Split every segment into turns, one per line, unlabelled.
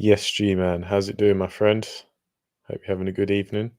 Yes, G man. How's it doing, my friend? Hope you're having a good evening.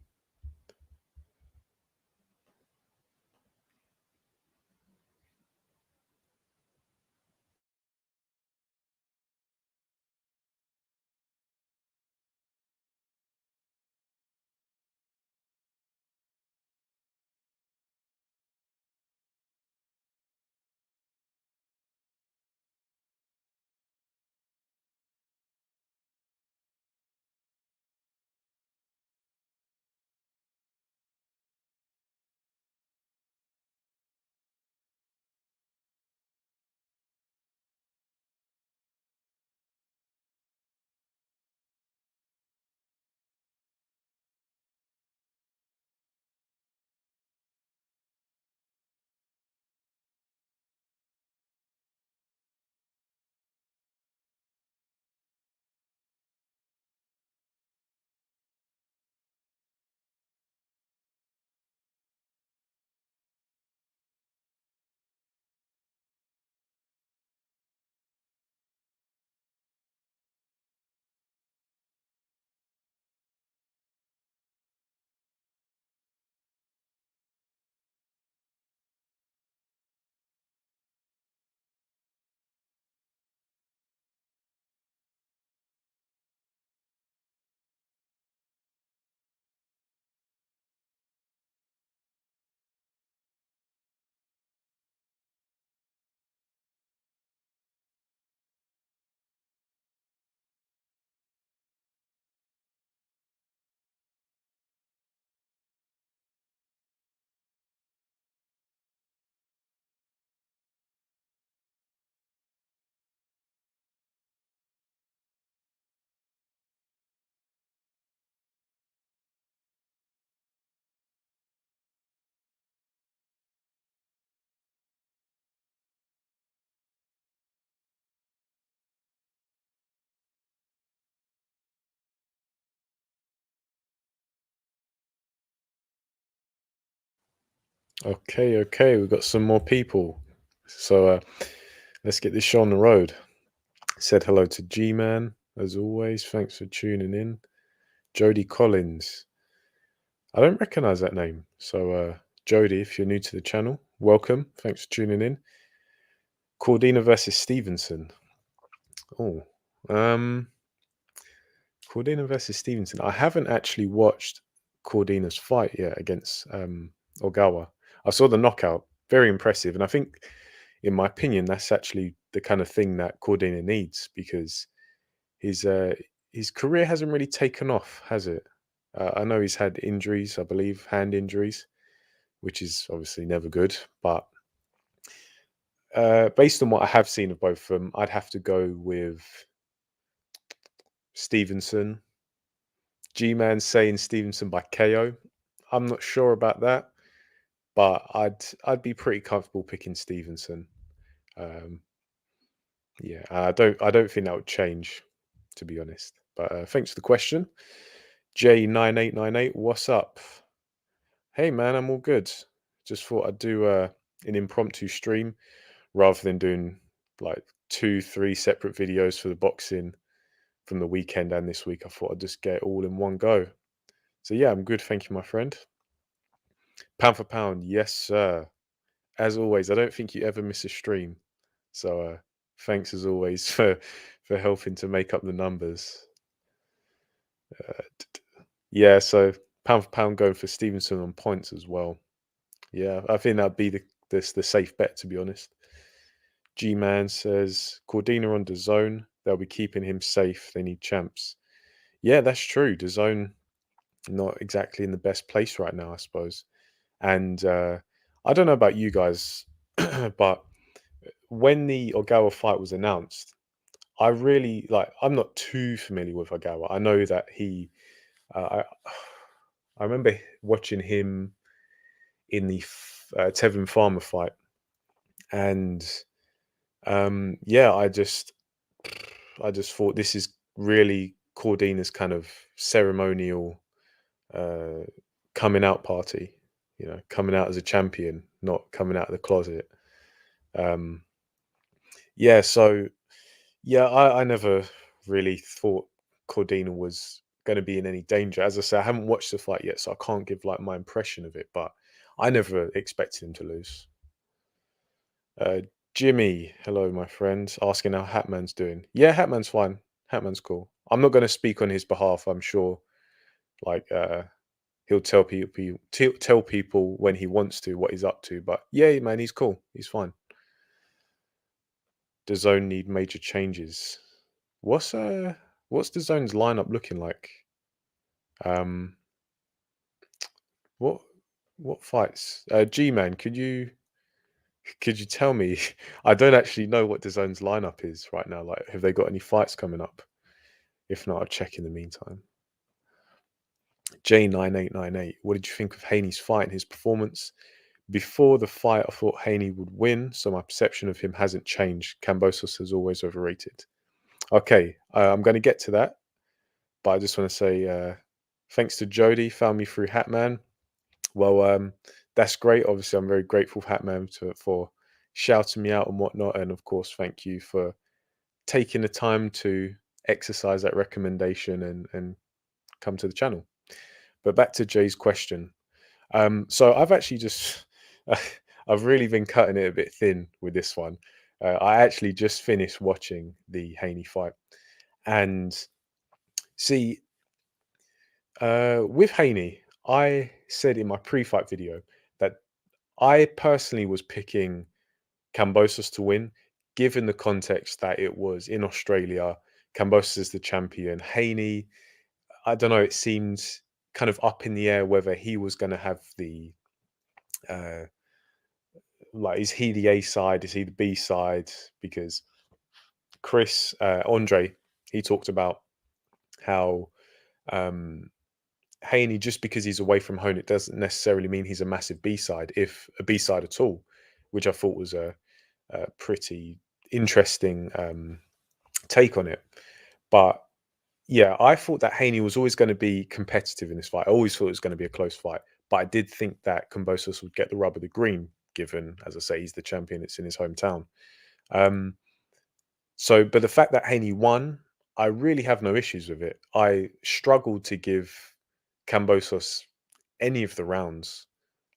Okay. We've got some more people. So let's get this show on the road. Said hello to G man, as always. Thanks for tuning in. Jody Collins. I don't recognize that name. So Jody, if you're new to the channel, welcome. Thanks for tuning in. Cordina versus Stevenson. Oh, um, Cordina versus Stevenson. I haven't actually watched Cordina's fight yet against Ogawa. I saw the knockout, very impressive, and I think, in my opinion, that's actually the kind of thing that Cordina needs because his uh, his career hasn't really taken off, has it? I know he's had injuries, I believe, hand injuries, which is obviously never good. But based on what I have seen of both of them, I'd have to go with Stevenson. G-Man saying Stevenson by KO. I'm not sure about that, but I'd be pretty comfortable picking Stevenson. Um, yeah, I don't think that would change, to be honest. But thanks for the question, J9898. What's up? Hey man, I'm all good. Just thought I'd do an impromptu stream rather than doing like 2, 3 separate videos for the boxing from the weekend and this week. I thought I'd just get it all in one go. So yeah, I'm good. Thank you, my friend. Pound for pound, yes, sir. As always, I don't think you ever miss a stream. So thanks as always for helping to make up the numbers. Yeah, so pound for pound going for Stevenson on points as well. Yeah, I think that'd be the safe bet, to be honest. G Man says Cordina on the zone. They'll be keeping him safe. They need champs. Yeah, that's true. The zone not exactly in the best place right now, I suppose. And I don't know about you guys, but when the Ogawa fight was announced, I really like. I'm not too familiar with Ogawa. I know that he. I I remember watching him in the Tevin Farmer fight, and yeah, I just thought this is really Cordina's kind of ceremonial uh, coming out party. You know, coming out as a champion, not coming out of the closet. Um, yeah, so yeah, I never really thought. Cordina was going to be in any danger. As I say, I haven't watched the fight yet, so I can't give like my impression of it. But I never expected him to lose. Uh, Jimmy, hello, my friend, asking how Hatman's doing. Yeah, Hatman's fine. Hatman's cool. I'm not going to speak on his behalf. I'm sure, like, he'll tell people when he wants to what he's up to. But yeah, man, he's cool. He's fine. Does Zone need major changes? What's the Zone's lineup looking like? Um, what what fights? G-Man, could you tell me? I don't actually know what the Zone's lineup is right now. Like, have they got any fights coming up? If not, I'll check in the meantime. J9898, what did you think of Haney's fight and his performance? Before the fight, I thought Haney would win, so my perception of him hasn't changed. Kambosos is always overrated. Okay, I'm going to get to that, but I just want to say thanks to Jody, found me through Hatman. Well, that's great. Obviously, I'm very grateful for Hatman for shouting me out and whatnot, and of course, thank you for taking the time to exercise that recommendation and come to the channel. But back to Jay's question. So I've actually just I've really been cutting it a bit thin with this one. I actually just finished watching the Haney fight, and see, with Haney, I said in my pre-fight video that I personally was picking Kambosos to win, given the context that it was in Australia. Kambosos is the champion. Haney, I don't know. It seemed kind of up in the air whether he was going to have the uh, like, is he the A side? Is he the B side? Because Andre, he talked about how um, Haney, just because he's away from home, it doesn't necessarily mean he's a massive B side, if a B side at all, which I thought was a pretty interesting take on it. But yeah, I thought that Haney was always going to be competitive in this fight. I always thought it was going to be a close fight, but I did think that Kambosos would get the rub of the green, given, as I say, he's the champion. It's in his hometown. Um, but the fact that Haney won, I really have no issues with it. I struggled to give Kambosos any of the rounds.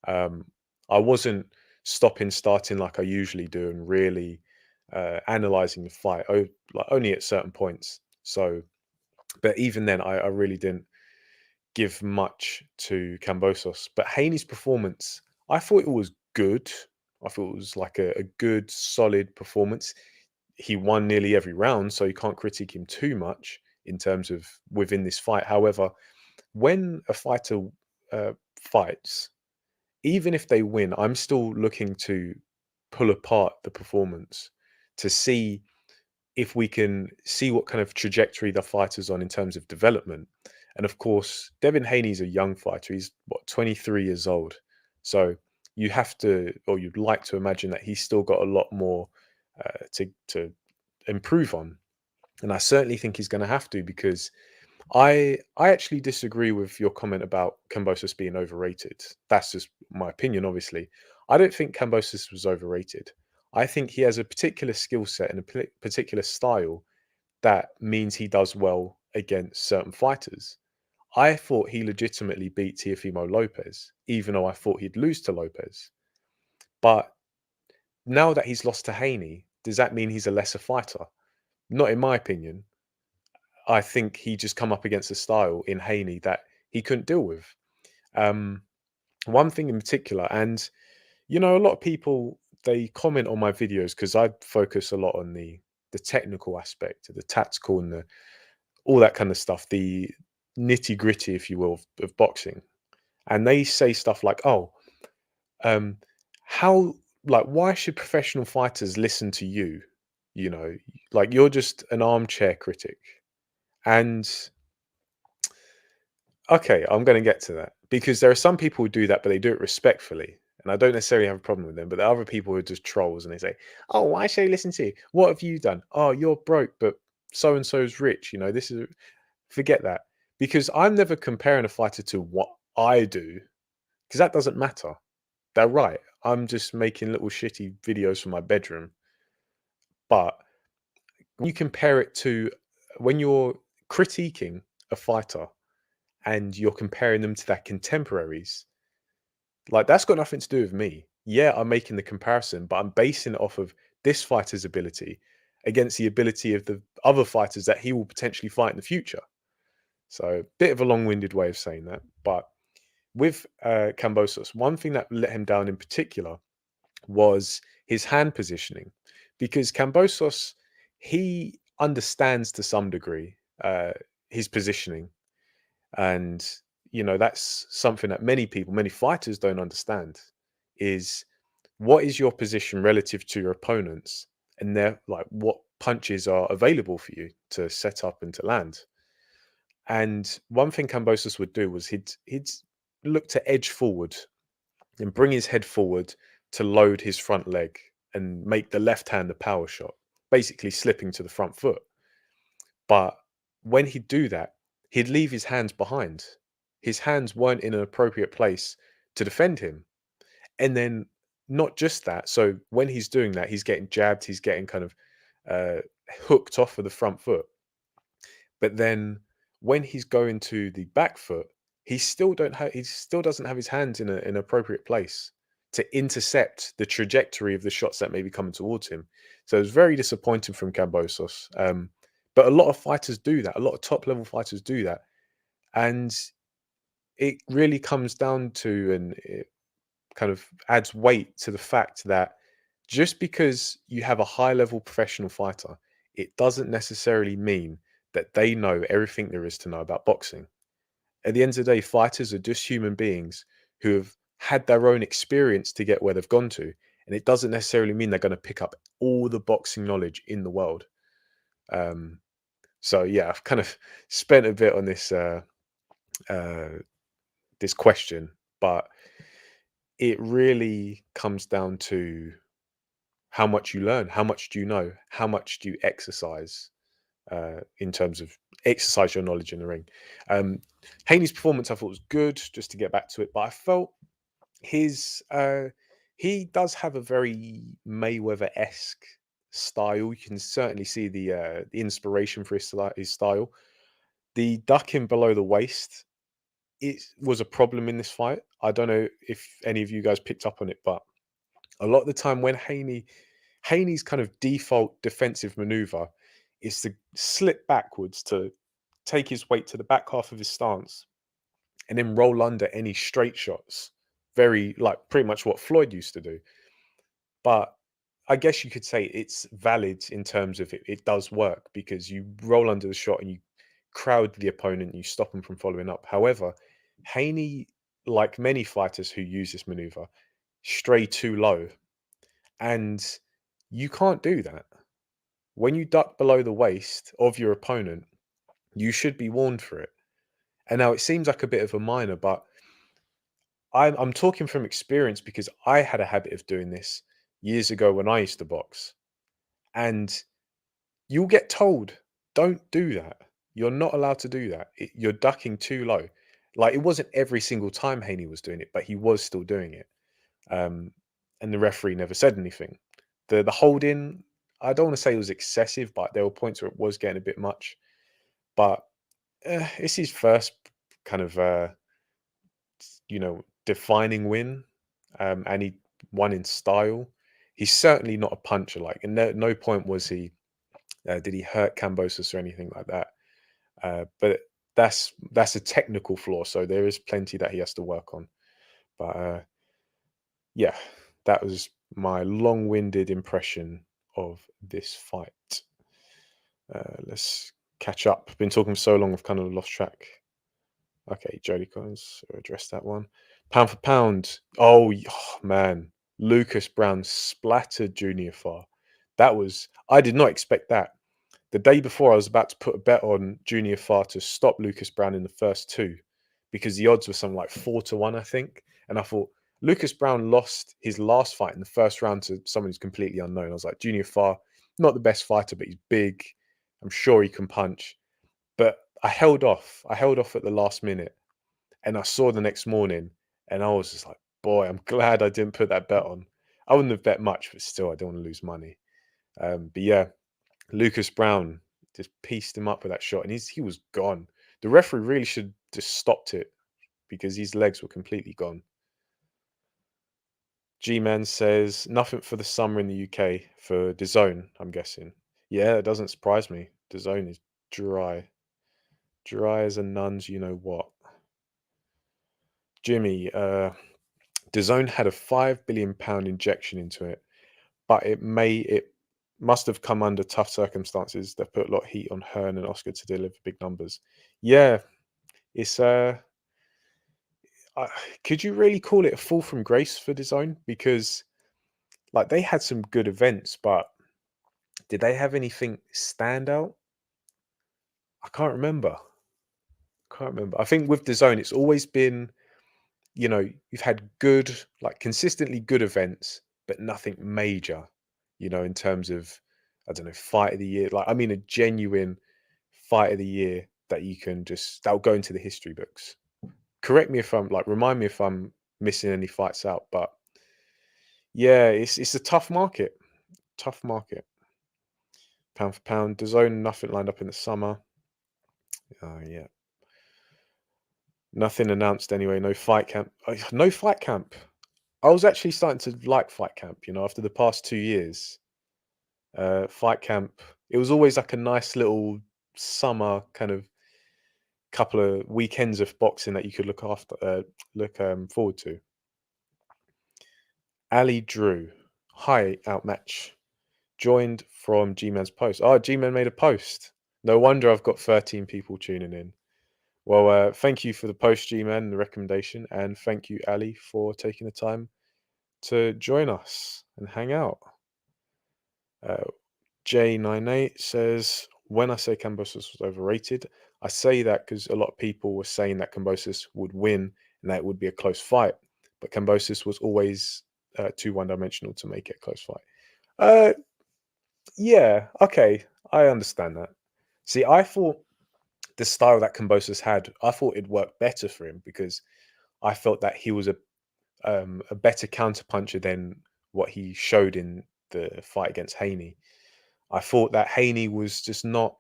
Um, I wasn't starting like I usually do and really analyzing the fight, like only at certain points. So, but even then, I really didn't give much to Kambosos. But Haney's performance, I thought it was good. I thought it was like a good, solid performance. He won nearly every round, so you can't critique him too much in terms of within this fight. However, when a fighter fights, even if they win, I'm still looking to pull apart the performance to see if we can see what kind of trajectory the fighter's on in terms of development. And of course, Devin Haney's a young fighter. He's 23 years old. So you have to, or you'd like to imagine that he's still got a lot more to improve on. And I certainly think he's going to have to, because I actually disagree with your comment about Kambosos being overrated. That's just my opinion, obviously. I don't think Kambosos was overrated. I think he has a particular skill set and a particular style that means he does well against certain fighters. I thought he legitimately beat Teofimo Lopez, even though I thought he'd lose to Lopez. But now that he's lost to Haney, does that mean he's a lesser fighter? Not in my opinion. I think he just come up against a style in Haney that he couldn't deal with. Um, one thing in particular, and a lot of people, they comment on my videos because I focus a lot on the technical aspect, the tactical, and the all that kind of stuff, the nitty gritty, if you will, of boxing. And they say stuff like, "Oh, um, how like why should professional fighters listen to you? You know, like you're just an armchair critic." And okay, I'm going to get to that, because there are some people who do that, but they do it respectfully. And I don't necessarily have a problem with them, but there are other people who are just trolls and they say, "Oh, why should I listen to you? What have you done? Oh, you're broke, but so and so's rich. This is," forget that, because I'm never comparing a fighter to what I do, because that doesn't matter. They're right. I'm just making little shitty videos from my bedroom. But when you compare it to, when you're critiquing a fighter and you're comparing them to their contemporaries, like that's got nothing to do with me. Yeah, I'm making the comparison, but I'm basing it off of this fighter's ability against the ability of the other fighters that he will potentially fight in the future. So, bit of a long-winded way of saying that. But with Kambosos, one thing that let him down in particular was his hand positioning, because Kambosos, he understands to some degree his positioning, and that's something that many people, many fighters don't understand. Is what is your position relative to your opponents, and they're like what punches are available for you to set up and to land. And one thing Kambosos would do was he'd look to edge forward and bring his head forward to load his front leg and make the left hand the power shot, basically slipping to the front foot. But when he'd do that, he'd leave his hands behind. His hands weren't in an appropriate place to defend him. And then not just that, so when he's doing that, he's getting jabbed, he's getting kind of uh, hooked off of the front foot. But then when he's going to the back foot, he still doesn't have his hands in an appropriate place to intercept the trajectory of the shots that may be coming towards him. So it's very disappointing from Kambosos. But a lot of fighters do that. A lot of top level fighters do that, and it really comes down to, and it kind of adds weight to the fact that just because you have a high level professional fighter, it doesn't necessarily mean that they know everything there is to know about boxing. At the end of the day, fighters are just human beings who have had their own experience to get where they've gone to. And it doesn't necessarily mean they're going to pick up all the boxing knowledge in the world. Um, so yeah, I've kind of spent a bit on uh, this question, but it really comes down to how much you learn, how much do you know, how much do you exercise in terms of exercise your knowledge in the ring. Um, Haney's performance I thought was good, just to get back to it, but I felt his he does have a very Mayweather-esque style. You can certainly see the inspiration for his style. The ducking below the waist, it was a problem in this fight. I don't know if any of you guys picked up on it, but a lot of the time when Haney's kind of default defensive maneuver is to slip backwards to take his weight to the back half of his stance and then roll under any straight shots. Very like pretty much what Floyd used to do. But I guess you could say it's valid in terms of it does work because you roll under the shot and you crowd the opponent, you stop them from following up. However, Haney, like many fighters who use this maneuver, stray too low. And you can't do that. When you duck below the waist of your opponent, you should be warned for it. And now it seems like a bit of a minor, but I'm talking from experience because I had a habit of doing this years ago when I used to box. And you'll get told, don't do that. You're not allowed to do that. You're ducking too low. Like it wasn't every single time Haney was doing it, but he was still doing it. Um, and the referee never said anything. The holding, I don't want to say it was excessive, but there were points where it was getting a bit much. But it's his first kind of defining win, and he won in style. He's certainly not a puncher, like, and no point was he. Did he hurt Kambosos or anything like that? But that's a technical flaw, so there is plenty that he has to work on. But yeah, that was my long-winded impression of this fight. Let's catch up. Been talking for so long, I've kind of lost track. Okay, Jody Collins, address that one. Pound for pound. Oh, man. Lucas Brown splattered Junior Farr. I did not expect that. The day before, I was about to put a bet on Junior Farr to stop Lucas Brown in the first two because the odds were something like 4-1, I think. And I thought, Lucas Brown lost his last fight in the first round to someone who's completely unknown. I was like, Junior Farr, not the best fighter, but he's big. I'm sure he can punch. But I held off. I held off at the last minute. And I saw the next morning and I was just like, boy, I'm glad I didn't put that bet on. I wouldn't have bet much, but still, I don't want to lose money. But yeah, Lucas Brown, just pieced him up with that shot, and he was gone. The referee really should just stopped it because his legs were completely gone. G-Man says nothing for the summer in the UK for DAZN, I'm guessing. Yeah, it doesn't surprise me. DAZN is dry. Dry as a nun's you know what. Jimmy, DAZN had a £5 billion injection into it, but it must have come under tough circumstances that put a lot of heat on Hearn and Oscar to deliver big numbers. Yeah, it's uh, could you really call it a fall from grace for DAZN? Because like they had some good events, but did they have anything stand out? I can't remember. Can't remember. I think with DAZN, it's always been, you've had good, like consistently good events, but nothing major, in terms of, I don't know, fight of the year. Like, I mean, a genuine fight of the year that that'll go into the history books. Correct me if I'm like, remind me if I'm missing any fights out, but yeah, it's a tough market. Tough market. Pound for pound. DAZN, nothing lined up in the summer. Yeah. Nothing announced anyway. No fight camp. No fight camp. I was actually starting to like fight camp, after the past 2 years. Fight camp, it was always like a nice little summer kind of couple of weekends of boxing that you could look forward to. Ali Drew, hi Outmatch, joined from G-Man's post. Oh, G-Man made a post. No wonder I've got 13 people tuning in. Well, thank you for the post, G-Man, and the recommendation, and thank you, Ali, for taking the time to join us and hang out. J98 says, when I say Kambosos was overrated, I say that because a lot of people were saying that Kambosos would win and that it would be a close fight. But Kambosos was always too one-dimensional to make it a close fight. Yeah, okay, I understand that. See, I thought the style that Kambosos had, I thought it worked better for him because I felt that he was a better counterpuncher than what he showed in the fight against Haney. I thought that Haney was just not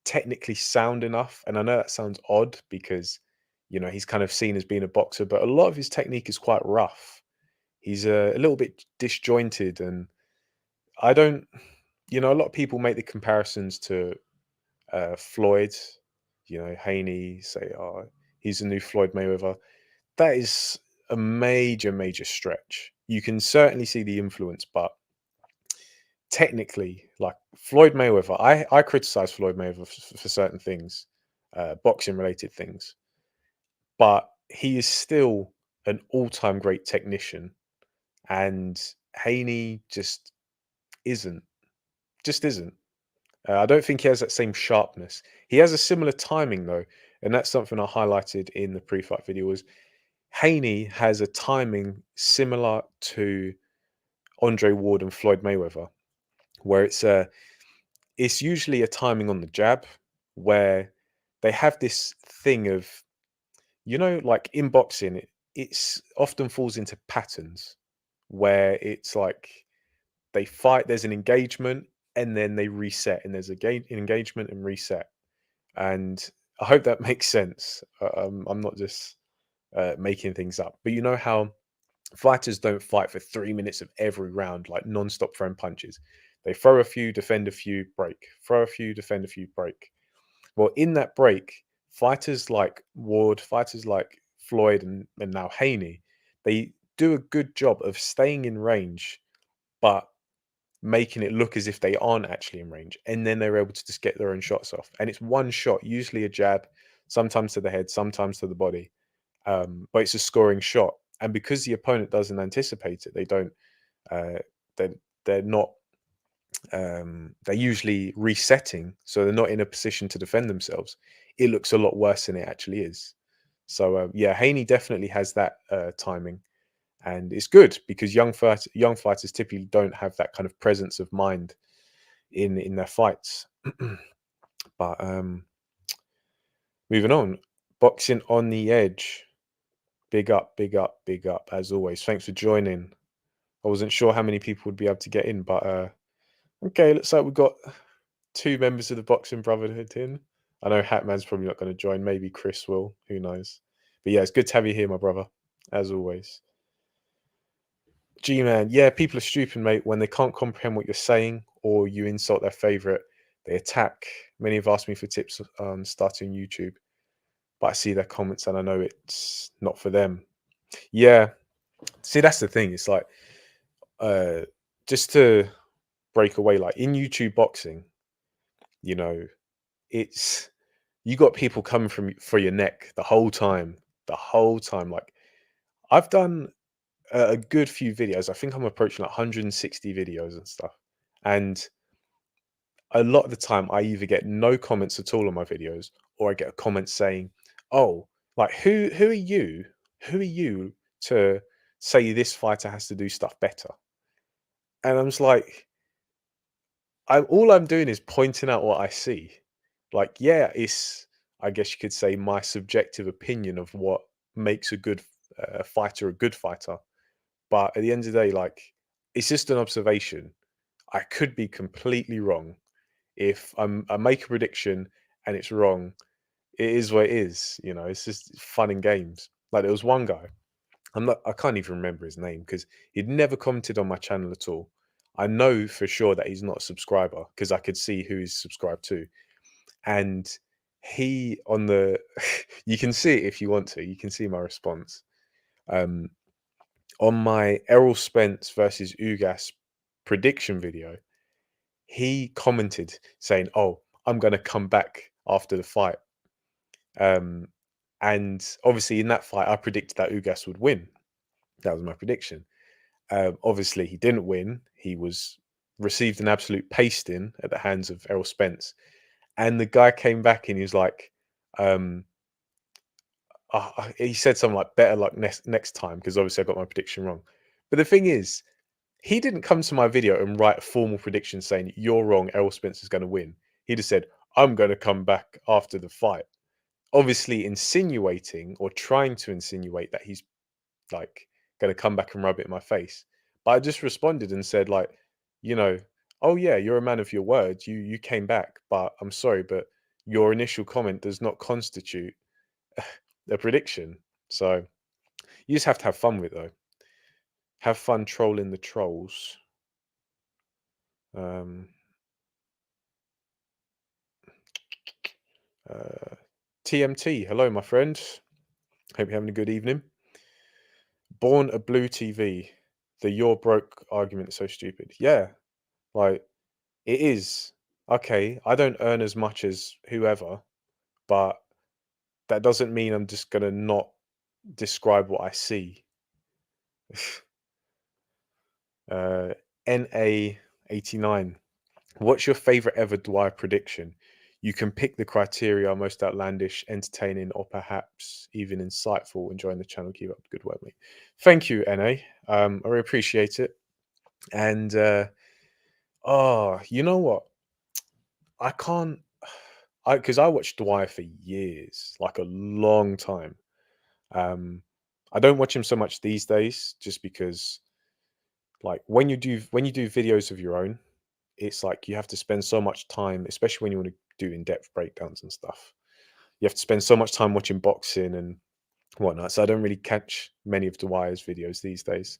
technically sound enough, and I know that sounds odd because he's kind of seen as being a boxer, but a lot of his technique is quite rough. He's a little bit disjointed, and I don't. A lot of people make the comparisons to Floyd. Haney say, "Oh, he's the new Floyd Mayweather." That is a major, major stretch. You can certainly see the influence, but technically, like Floyd Mayweather, I criticize Floyd Mayweather for certain things, boxing related things, but he is still an all-time great technician, and Haney isn't, just isn't. I don't think he has that same sharpness. He has a similar timing though, and that's something I highlighted in the pre-fight video. Was Haney has a timing similar to Andre Ward and Floyd Mayweather, where it's usually a timing on the jab where they have this thing of, like in boxing, it's often falls into patterns where it's like they fight, there's an engagement, and then they reset, and there's an engagement and reset. And I hope that makes sense. I'm not just making things up, but you know how fighters don't fight for 3 minutes of every round, like non-stop throwing punches. They throw a few, defend a few, break. Throw a few, defend a few, break. Well, in that break, fighters like Ward, fighters like Floyd, and now Haney, they do a good job of staying in range, but making it look as if they aren't actually in range. And then they're able to just get their own shots off. And it's one shot, usually a jab, sometimes to the head, sometimes to the body. But it's a scoring shot. And because the opponent doesn't anticipate it, they don't, uh, they're not, they're usually resetting. So they're not in a position to defend themselves. It looks a lot worse than it actually is. So yeah, Haney definitely has that timing. And it's good because young fighters typically don't have that kind of presence of mind in their fights. But moving on, boxing on the edge. Big up, big up, big up as always. Thanks for joining. I wasn't sure how many people would be able to get in, but okay, looks like we've got 2 members of the Boxing Brotherhood in. I know Hatman's probably not going to join. Maybe Chris will. Who knows? But yeah, it's good to have you here, my brother, as always. G-Man, yeah, people are stupid, mate. When they can't comprehend what you're saying or you insult their favorite, they attack. Many have asked me for tips on starting YouTube, but I see their comments and I know it's not for them. Yeah, see, that's the thing. It's like, uh, just to break away, like in YouTube boxing, you know, it's you got people coming from for your neck the whole time. Like I've done a good few videos. I think I'm approaching like 160 videos and stuff. And a lot of the time, I either get no comments at all on my videos, or I get a comment saying, "Oh, like who are you? Who are you to say this fighter has to do stuff better?" And I'm just like, I'm doing is pointing out what I see. Like, yeah, it's I guess you could say my subjective opinion of what makes a good fighter a good fighter. But at the end of the day, like, it's just an observation. I could be completely wrong. If I make a prediction and it's wrong, it is what it is. You know, it's just fun and games. Like there was one guy, I can't even remember his name because he'd never commented on my channel at all. I know for sure that he's not a subscriber because I could see who he's subscribed to. And he on the you can see it if you want to, you can see my response. Um on my Errol Spence versus Ugas prediction video, he commented saying, "Oh, I'm going to come back after the fight." Um, and obviously, in that fight, I predicted that Ugas would win. That was my prediction. Obviously, he didn't win. He was received an absolute pasting at the hands of Errol Spence. And the guy came back and he was like, um, he said something like, "Better luck next time," because obviously I got my prediction wrong. But the thing is, he didn't come to my video and write a formal prediction saying, "You're wrong, Errol Spence is going to win." He just said, "I'm going to come back after the fight." Obviously, insinuating or trying to insinuate that he's like going to come back and rub it in my face. But I just responded and said, like, you know, "Oh yeah, you're a man of your word. You came back, but I'm sorry, but your initial comment does not constitute a prediction." So you just have to have fun with it, though. Have fun trolling the trolls. Um, Uh, TMT, hello, my friend. Hope you're having a good evening. Born a Blue TV. The "you're broke" argument is so stupid. Yeah, like it is. Okay, I don't earn as much as whoever, but that doesn't mean I'm just gonna not describe what I see. NA89. What's your favorite ever Dwyer prediction? You can pick the criteria most outlandish, entertaining, or perhaps even insightful. Enjoying the channel. Keep up the good work, mate. Thank you, NA. I really appreciate it. And oh, you know what? I can't. Because I watched Dwyer for years, like a long time. Um, I don't watch him so much these days, just because, like, when you do videos of your own, it's like you have to spend so much time, especially when you want to do in-depth breakdowns and stuff. You have to spend so much time watching boxing and whatnot. So I don't really catch many of Dwyer's videos these days.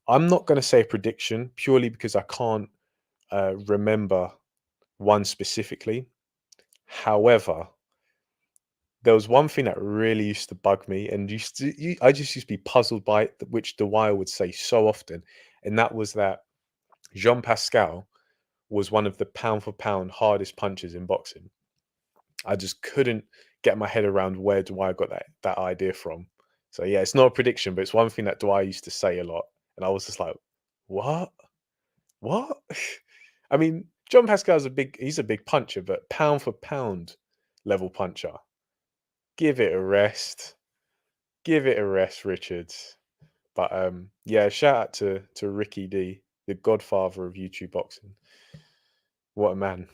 I'm not going to say a prediction purely because I can't remember one specifically. However, there was one thing that really used to bug me, and I just used to be puzzled by it, which Dwyer would say so often, and that was that Jean Pascal was one of the pound for pound hardest punchers in boxing. I just couldn't get my head around where Dwyer got that idea from. So yeah, it's not a prediction, but it's one thing that Dwyer used to say a lot, and I was just like, "What? What?" I mean, John Pascal's he's a big puncher, but pound for pound level puncher. Give it a rest. Give it a rest, Richards. But yeah, shout out to Ricky D, the godfather of YouTube boxing. What a man.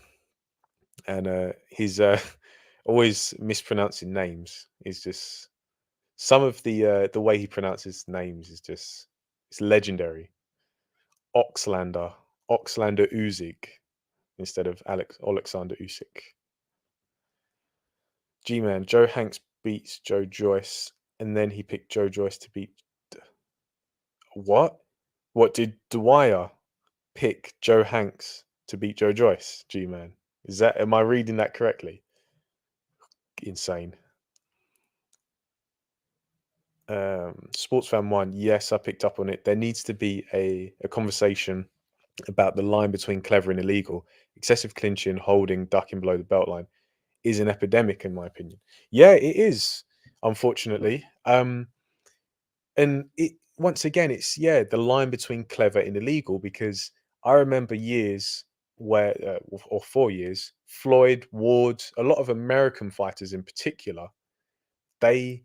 And he's always mispronouncing names. Is just some of the way he pronounces names is just it's legendary. Oxlander, Oxlander Usyk. instead of Alexander Usyk. G-Man, Joe Hanks beats Joe Joyce, and then he picked Joe Joyce to beat. What? What did Dwyer pick Joe Hanks to beat Joe Joyce? G-Man, am I reading that correctly? Insane. Sportsfan 1, yes, I picked up on it. There needs to be a conversation about the line between clever and illegal. Excessive clinching, holding, ducking below the belt line is an epidemic, in my opinion. Yeah, it is, unfortunately. And it once again, it's the line between clever and illegal, because I remember years where, or 4 years, Floyd, Ward, a lot of American fighters in particular, they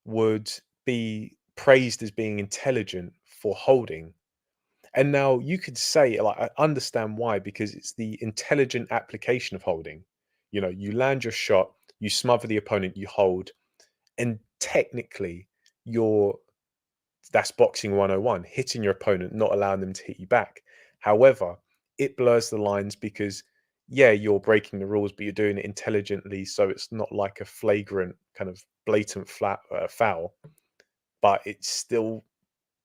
would be praised as being intelligent for holding. And now you could say, like, I understand why, because it's the intelligent application of holding. You land your shot, you smother the opponent, you hold, and technically you're that's boxing 101, hitting your opponent, not allowing them to hit you back. However, it blurs the lines because, you're breaking the rules, but you're doing it intelligently, so it's not like a flagrant kind of blatant foul, but it's still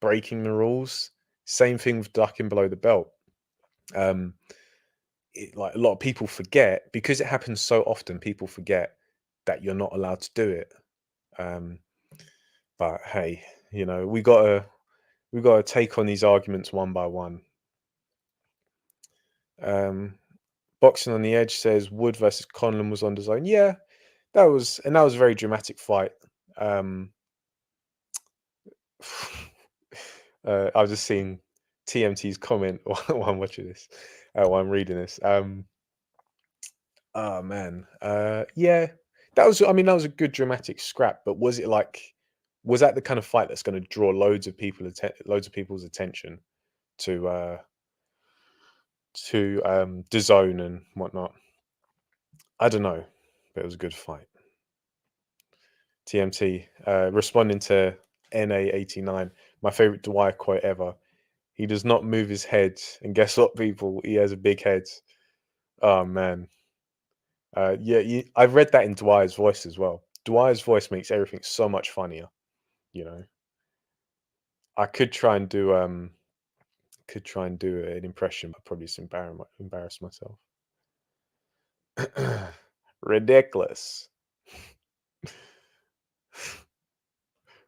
breaking the rules. Same thing with ducking below the belt. Like, a lot of people forget, because it happens so often. People forget that you're not allowed to do it. But hey, we gotta take on these arguments one by one. Boxing on the Edge says Wood versus Conlon was on the zone. Yeah, that was a very dramatic fight. I was just seeing TMT's comment while I'm watching this, while I'm reading this. Oh man, yeah, that was. I mean, that was a good dramatic scrap. But was that the kind of fight that's going to draw loads of people's attention to the zone and whatnot? I don't know, but it was a good fight. TMT responding to NA89, my favorite Dwyer quote ever. He does not move his head, and guess what, people? He has a big head. Oh man, I've read that in Dwyer's voice as well. Dwyer's voice makes everything so much funnier. You know, I could try and do an impression, but probably just embarrass myself. Ridiculous.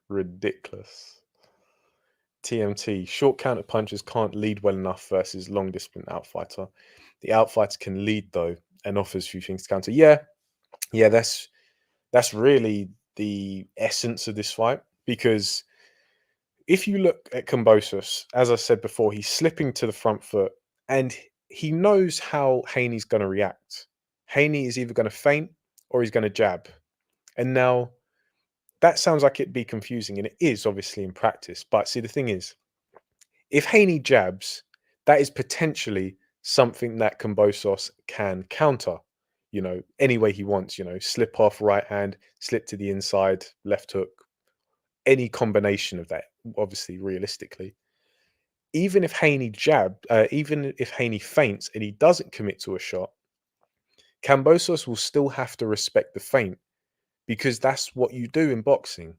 Ridiculous. TMT, short counter punches can't lead well enough versus long distance outfighter. The outfighter can lead though, and offers few things to counter. Yeah, that's really the essence of this fight, because if you look at Kambosos, as I said before, he's slipping to the front foot, and he knows how Haney's going to react. Haney is either going to feint or he's going to jab. And now that sounds like it'd be confusing, and it is obviously in practice. But see, the thing is, if Haney jabs, that is potentially something that Kambosos can counter, any way he wants, slip off right hand, slip to the inside, left hook, any combination of that, obviously, realistically. Even if Haney even if Haney feints and he doesn't commit to a shot, Kambosos will still have to respect the feint, because that's what you do in boxing.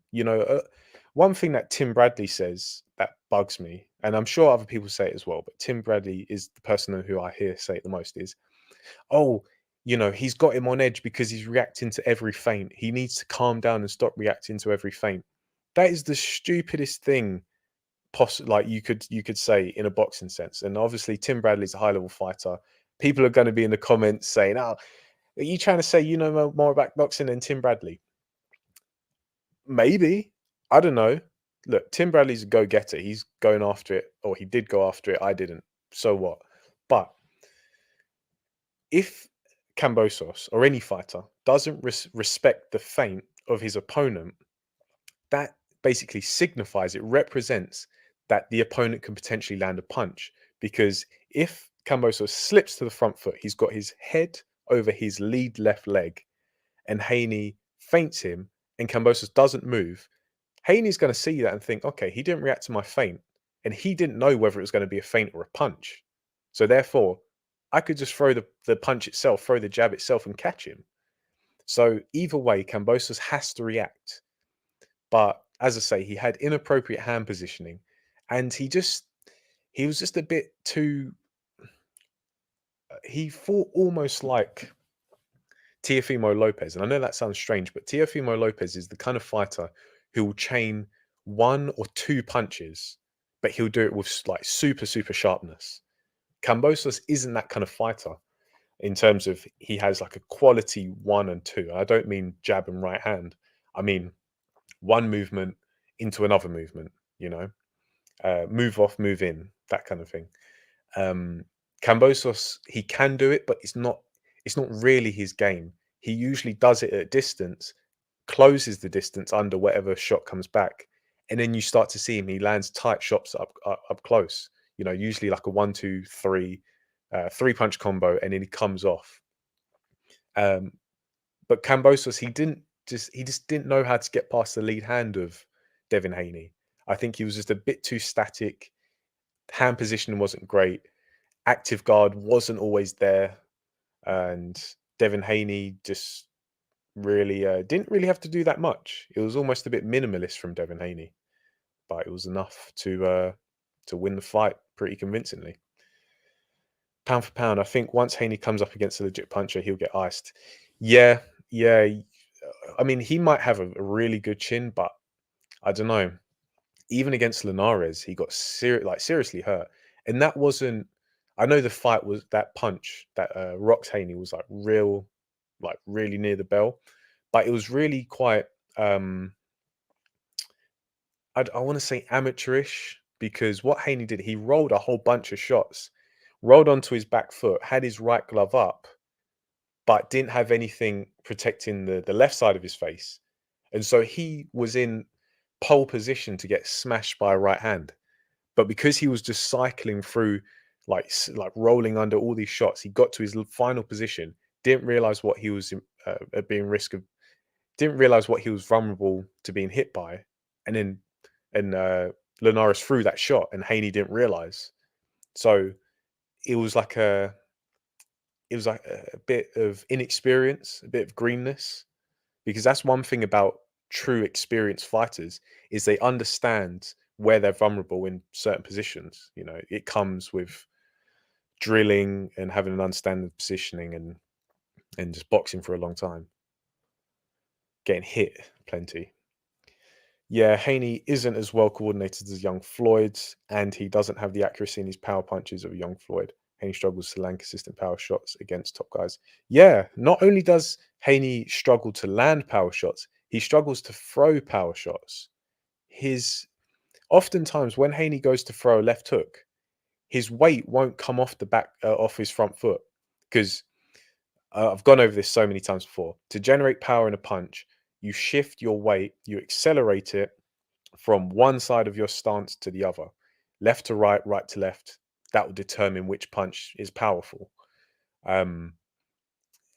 One thing that Tim Bradley says that bugs me, and I'm sure other people say it as well, but Tim Bradley is the person who I hear say it the most, is, oh, he's got him on edge because he's reacting to every feint. He needs to calm down and stop reacting to every feint. That is the stupidest thing like you could say in a boxing sense. And obviously Tim Bradley's a high level fighter. People are going to be in the comments saying, "Oh, are you trying to say you know more about boxing than Tim Bradley?" Maybe. I don't know. Look, Tim Bradley's a go-getter. He's going after it, or he did go after it. I didn't. So what? But if Kambosos or any fighter doesn't respect the feint of his opponent, that basically signifies, it represents that the opponent can potentially land a punch. Because if Kambosos slips to the front foot, he's got his head over his lead left leg, and Haney feints him, and Kambosos doesn't move, Haney's going to see that and think, okay, he didn't react to my feint, and he didn't know whether it was going to be a feint or a punch. So therefore, I could just throw the punch itself, throw the jab itself, and catch him. So either way, Kambosos has to react. But as I say, he had inappropriate hand positioning, and he was just a bit too. He fought almost like Teofimo Lopez, and I know that sounds strange, but Teofimo Lopez is the kind of fighter who will chain one or two punches, but he'll do it with like super sharpness. Kambosos isn't that kind of fighter in terms of he has like a quality one and two. I don't mean jab and right hand. I mean one movement into another movement, you know, move off, move in, that kind of thing. Kambosos, he can do it, but it's not really his game. He usually does it at distance, closes the distance under whatever shot comes back, and then you start to see him. He lands tight shots up close. You know, usually like a 1-2-3, 3-punch combo, and then he comes off. But Kambosos, he just didn't know how to get past the lead hand of Devin Haney. I think he was just a bit too static. Hand position wasn't great. Active guard wasn't always there, and Devin Haney just really didn't really have to do that much. It was almost a bit minimalist from Devin Haney, but it was enough to win the fight pretty convincingly. Pound for pound, I think once Haney comes up against a legit puncher, he'll get iced. Yeah, yeah. I mean, he might have a really good chin, but I don't know. Even against Linares, he got seriously hurt, and that wasn't. I know the fight was that punch that rocks Haney was like really near the bell, but it was really quite. I want to say amateurish because what Haney did, he rolled a whole bunch of shots, rolled onto his back foot, had his right glove up, but didn't have anything protecting the left side of his face, and so he was in pole position to get smashed by a right hand. But because he was just cycling through, like rolling under all these shots, he got to his final position, didn't realize what he was at being risk of, didn't realize what he was vulnerable to being hit by, and then and Linares threw that shot, and Haney didn't realize. So it was like a bit of inexperience, a bit of greenness, because that's one thing about true experienced fighters is they understand where they're vulnerable in certain positions. You know, it comes with drilling and having an understanding of positioning and just boxing for a long time. Getting hit plenty. Yeah, Haney isn't as well coordinated as young Floyd, and he doesn't have the accuracy in his power punches of young Floyd. Haney struggles to land consistent power shots against top guys. Yeah, not only does Haney struggle to land power shots, he struggles to throw power shots. Oftentimes when Haney goes to throw a left hook, his weight won't come off the back off his front foot because I've gone over this so many times before. To generate power in a punch, you shift your weight, you accelerate it from one side of your stance to the other, left to right, right to left. That will determine which punch is powerful. And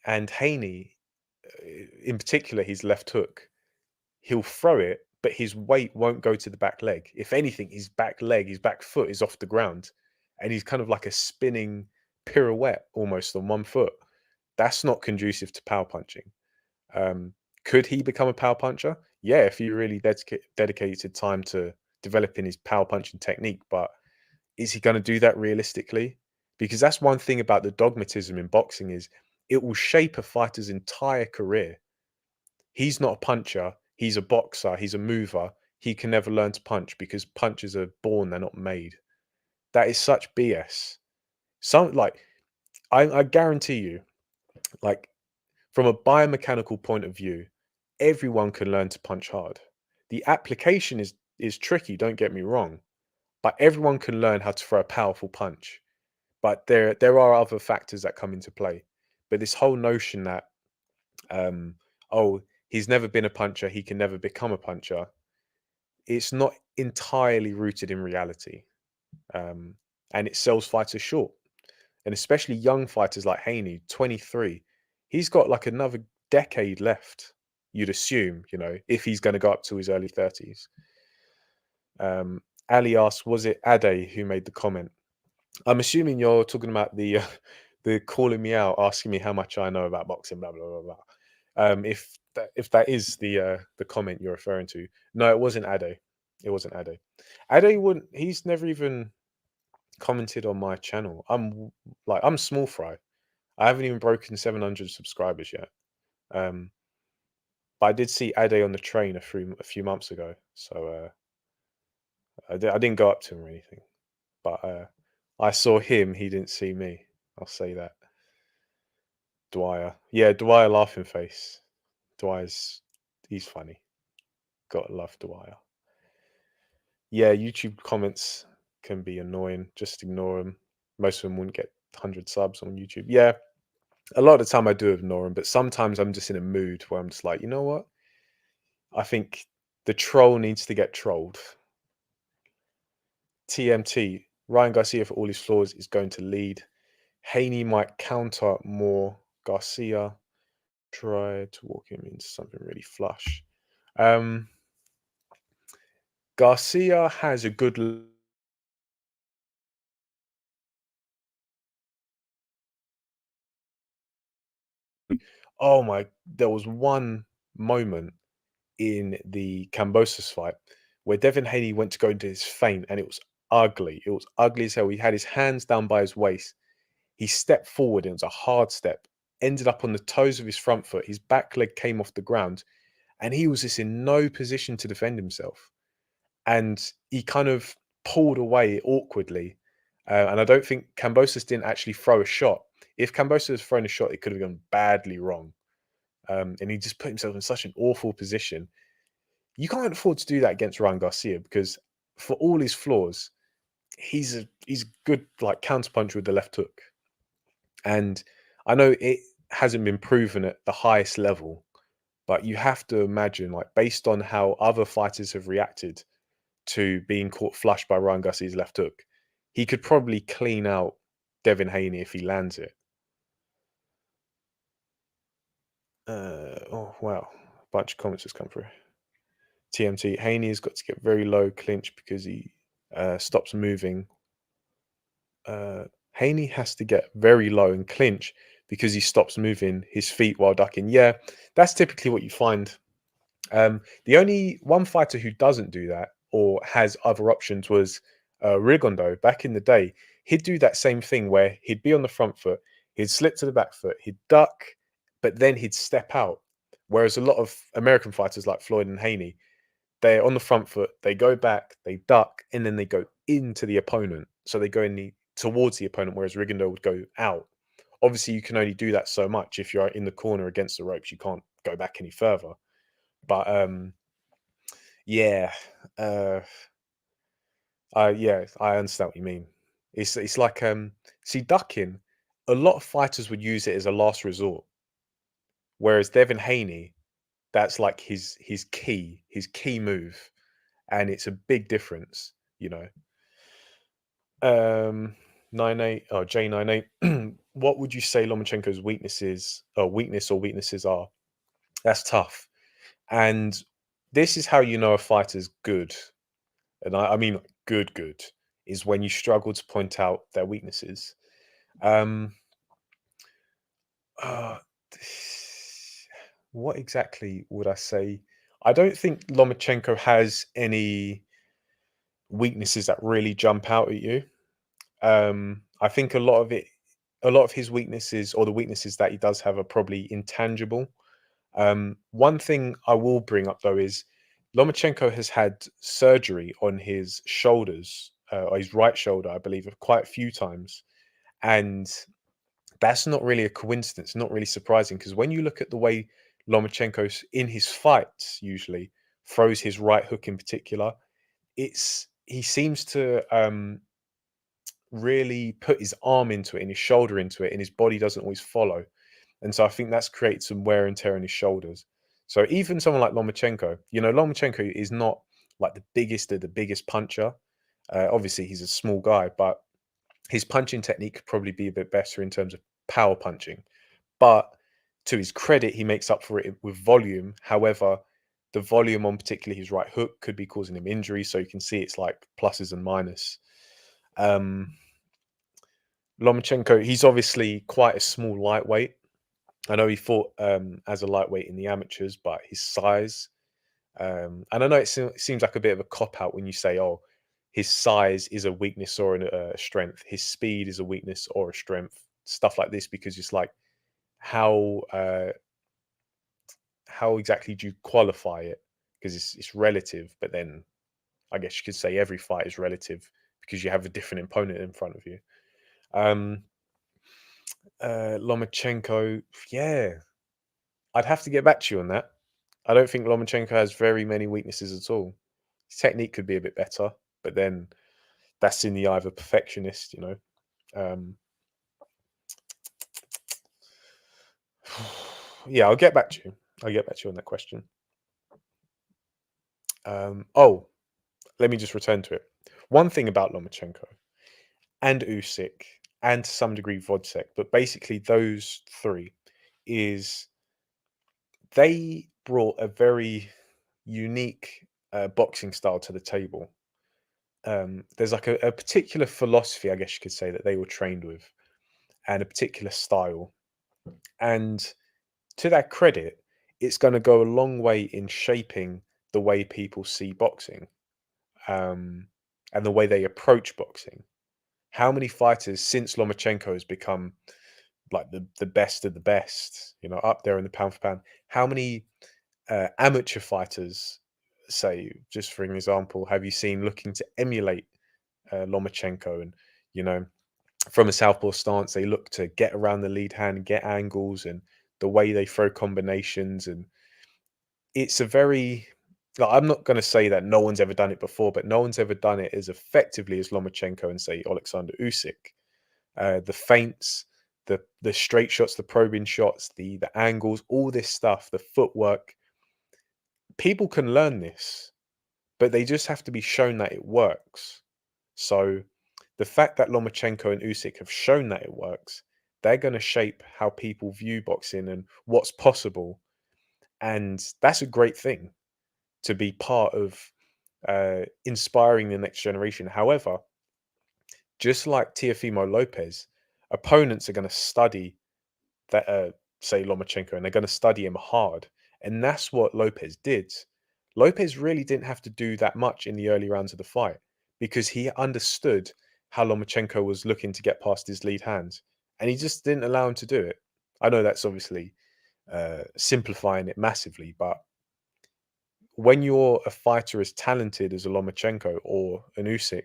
Haney, in particular, his left hook, he'll throw it, but his weight won't go to the back leg. If anything, his back leg, his back foot is off the ground, and he's kind of like a spinning pirouette almost on one foot. That's not conducive to power punching. Could he become a power puncher? Yeah, if he really dedicated time to developing his power punching technique. But is he going to do that realistically? Because that's one thing about the dogmatism in boxing is it will shape a fighter's entire career. He's not a puncher. He's a boxer. He's a mover. He can never learn to punch because punches are born, they're not made. That is such BS. I guarantee you, like from a biomechanical point of view, everyone can learn to punch hard. The application is tricky, don't get me wrong, but everyone can learn how to throw a powerful punch. But there are other factors that come into play. But this whole notion that oh, he's never been a puncher, he can never become a puncher, it's not entirely rooted in reality. And it sells fighters short. And especially young fighters like Haney, 23, he's got like another decade left, you'd assume, you know, if he's going to go up to his early 30s. Ali asks, was it Ade who made the comment? I'm assuming you're talking about the the calling me out, asking me how much I know about boxing, blah blah blah blah. If that is the comment you're referring to, no, it wasn't Ade. It wasn't Ade. Ade wouldn't. He's never even commented on my channel. I'm small fry. I haven't even broken 700 subscribers yet. But I did see Ade on the train a few months ago, so I didn't go up to him or anything. But I saw him. He didn't see me. I'll say that. Dwyer, yeah, Dwyer, laughing face. He's funny. Gotta love Dwyer. Yeah, YouTube comments can be annoying. Just ignore them. Most of them wouldn't get 100 subs on YouTube. Yeah, a lot of the time I do ignore them, but sometimes I'm just in a mood where I'm just like, you know what? I think the troll needs to get trolled. TMT, Ryan Garcia, for all his flaws, is going to lead. Haney might counter more. Garcia try to walk him into something really flush. Garcia has a good. Oh my! There was one moment in the Kambosos fight where Devin Haney went to go into his feint, and it was ugly. It was ugly as hell. He had his hands down by his waist. He stepped forward, and it was a hard step. Ended up on the toes of his front foot. His back leg came off the ground, and he was just in no position to defend himself. And he kind of pulled away awkwardly. And I don't think Kambosos didn't actually throw a shot. If Kambosos had thrown a shot, it could have gone badly wrong. And he just put himself in such an awful position. You can't afford to do that against Ryan Garcia because, for all his flaws, he's good like counterpuncher with the left hook. And I know it hasn't been proven at the highest level, but you have to imagine, like, based on how other fighters have reacted to being caught flush by Ryan Garcia's left hook, he could probably clean out Devin Haney if he lands it. Oh wow, a bunch of comments has come through. TMT, Haney has got to get very low clinch because he stops moving. Haney has to get very low and clinch because he stops moving his feet while ducking. Yeah, that's typically what you find. The only one fighter who doesn't do that or has other options was Rigondo. Back in the day, he'd do that same thing where he'd be on the front foot, he'd slip to the back foot, he'd duck, but then he'd step out. Whereas a lot of American fighters like Floyd and Haney, they're on the front foot, they go back, they duck, and then they go into the opponent. So they go towards the opponent, whereas Rigondo would go out. Obviously, you can only do that so much. If you're in the corner against the ropes, you can't go back any further. But yeah, uh, yeah, I understand what you mean. It's like see, ducking. A lot of fighters would use it as a last resort, whereas Devin Haney, that's like his key move, and it's a big difference, you know. 98 or J98. What would you say Lomachenko's weaknesses are? That's tough. And this is how you know a fighter's good. And I mean good, is when you struggle to point out their weaknesses. Um uh, what exactly would I say? I don't think Lomachenko has any weaknesses that really jump out at you. I think a lot of his weaknesses, or the weaknesses that he does have, are probably intangible. One thing I will bring up though is Lomachenko has had surgery on his shoulders, or his right shoulder, I believe, quite a few times, and that's not really a coincidence. Not really surprising because when you look at the way Lomachenko in his fights usually throws his right hook in particular, he seems to really put his arm into it and his shoulder into it, and his body doesn't always follow. And so I think that's created some wear and tear on his shoulders. So even someone like Lomachenko, Lomachenko is not like the biggest of the biggest puncher. Obviously, he's a small guy, but his punching technique could probably be a bit better in terms of power punching. But to his credit, he makes up for it with volume. However, the volume on particularly his right hook could be causing him injury. So you can see it's like pluses and minus. Um, Lomachenko, he's obviously quite a small lightweight. I know he fought as a lightweight in the amateurs, but his size, and I know it seems like a bit of a cop out when you say, "Oh, his size is a weakness or a strength. His speed is a weakness or a strength." Stuff like this, because it's like how how exactly do you qualify it? Because it's relative, but then I guess you could say every fight is relative because you have a different opponent in front of you. Um, Lomachenko, yeah, I'd have to get back to you on that. I don't think Lomachenko has very many weaknesses at all. His technique could be a bit better, but then that's in the eye of a perfectionist, you know. Um, yeah, I'll get back to you. I'll get back to you on that question. Oh, let me just return to it. One thing about Lomachenko and Usyk, and to some degree Vodcek, but basically those three, is they brought a very unique boxing style to the table. There's like a particular philosophy, I guess you could say, that they were trained with, and a particular style. And to that credit, it's going to go a long way in shaping the way people see boxing, um, and the way they approach boxing. How many fighters since Lomachenko has become like the best of the best, you know, up there in the pound for pound? How many amateur fighters, say, just for an example, have you seen looking to emulate Lomachenko? And you know, from a southpaw stance, they look to get around the lead hand, get angles, and the way they throw combinations. And it's a very, like, I'm not going to say that no one's ever done it before, but no one's ever done it as effectively as Lomachenko and say Alexander Usyk. The feints, the straight shots, the probing shots, the angles, all this stuff, the footwork. People can learn this, but they just have to be shown that it works. So the fact that Lomachenko and Usyk have shown that it works, they're going to shape how people view boxing and what's possible. And that's a great thing to be part of, inspiring the next generation. However, just like Teofimo Lopez, opponents are going to study that, say Lomachenko, and they're going to study him hard. And that's what Lopez did. Lopez really didn't have to do that much in the early rounds of the fight because he understood how Lomachenko was looking to get past his lead hands, and he just didn't allow him to do it. I know that's obviously simplifying it massively, but when you're a fighter as talented as a Lomachenko or an Usyk,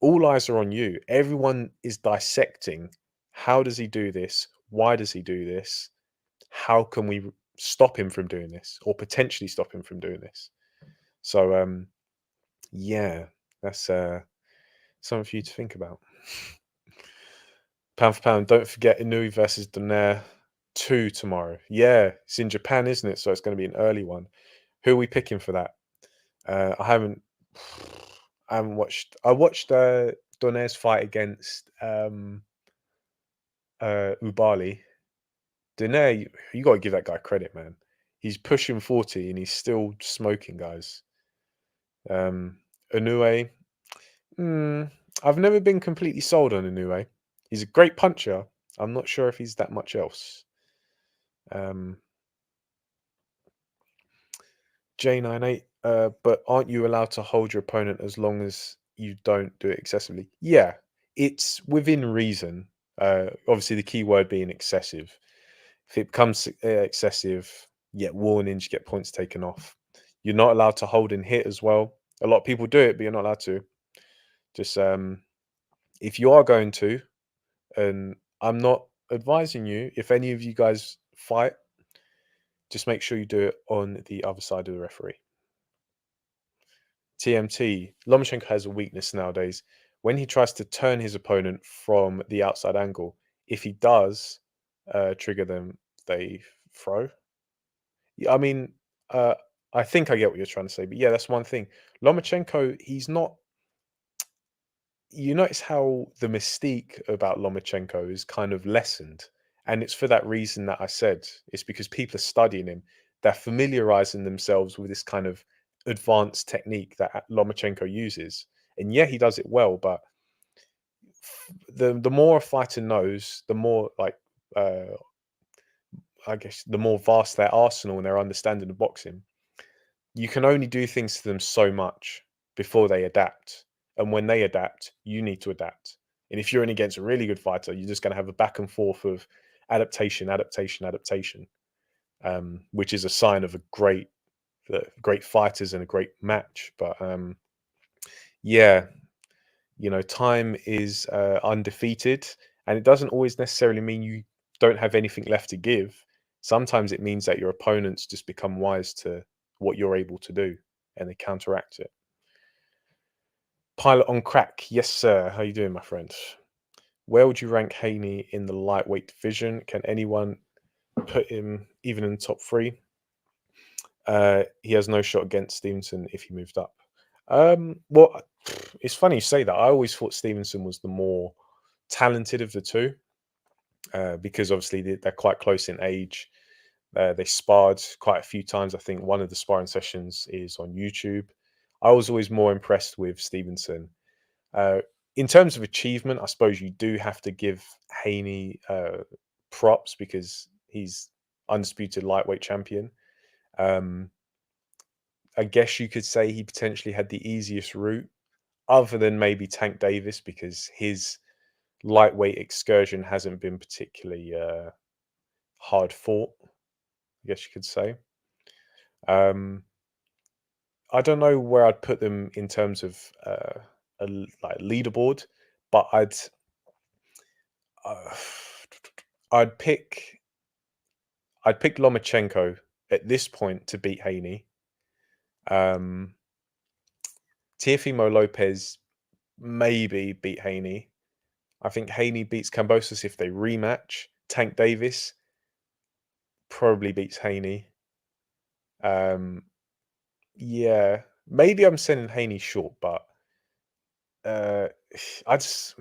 all eyes are on you. Everyone is dissecting, how does he do this? Why does he do this? How can we stop him from doing this, or potentially stop him from doing this? So yeah, that's something for you to think about. Pound for pound, don't forget Inoue versus Donaire 2 tomorrow. Yeah, it's in Japan, isn't it? So it's going to be an early one. Who are we picking for that? I haven't I haven't watched. I watched Donaire's fight against Ubali. Donaire, you got to give that guy credit, man. He's pushing 40 and he's still smoking, guys. Inoue, mm, I've never been completely sold on Inoue. He's a great puncher. I'm not sure if he's that much else. Um, J98, but aren't you allowed to hold your opponent as long as you don't do it excessively? Yeah, it's within reason. Obviously, the key word being excessive. If it becomes excessive, you get warnings, you get points taken off. You're not allowed to hold and hit as well. A lot of people do it, but you're not allowed to. Just if you are going to, and I'm not advising you, if any of you guys fight, just make sure you do it on the other side of the referee. TMT, Lomachenko has a weakness nowadays. When he tries to turn his opponent from the outside angle, if he does trigger them, they throw. Yeah, I mean, uh, I think I get what you're trying to say, but yeah, that's one thing. Lomachenko, he's not. You notice how the mystique about Lomachenko is kind of lessened, and it's for that reason that I said it's because people are studying him. They're familiarizing themselves with this kind of advanced technique that Lomachenko uses, and yeah, he does it well, but the more a fighter knows, the more like uh, I guess the more vast their arsenal and their understanding of boxing. You can only do things to them so much before they adapt, and when they adapt, you need to adapt. And if you're in against a really good fighter, you're just going to have a back and forth of adaptation, adaptation, adaptation, which is a sign of a great fighters and a great match. But yeah, time is undefeated, and it doesn't always necessarily mean you don't have anything left to give. Sometimes it means that your opponents just become wise to what you're able to do, and they counteract it. Pilot on crack, yes sir. How you doing, my friend? Where would you rank Haney in the lightweight division? Can anyone put him even in the top three? He has no shot against Stevenson if he moved up. Well, it's funny you say that. I always thought Stevenson was the more talented of the two, because obviously they're quite close in age. They sparred quite a few times. I think one of the sparring sessions is on YouTube. I was always more impressed with Stevenson. In terms of achievement, I suppose you do have to give Haney props because he's undisputed lightweight champion. I guess you could say he potentially had the easiest route, other than maybe Tank Davis, because his lightweight excursion hasn't been particularly hard fought, I guess you could say. I don't know where I'd put them in terms of like leaderboard, but uh, I'd pick Lomachenko at this point to beat Haney. Teofimo Lopez maybe beat Haney. I think Haney beats Kambosos if they rematch. Tank Davis probably beats Haney. Yeah, maybe I'm sending Haney short, but uh, I just,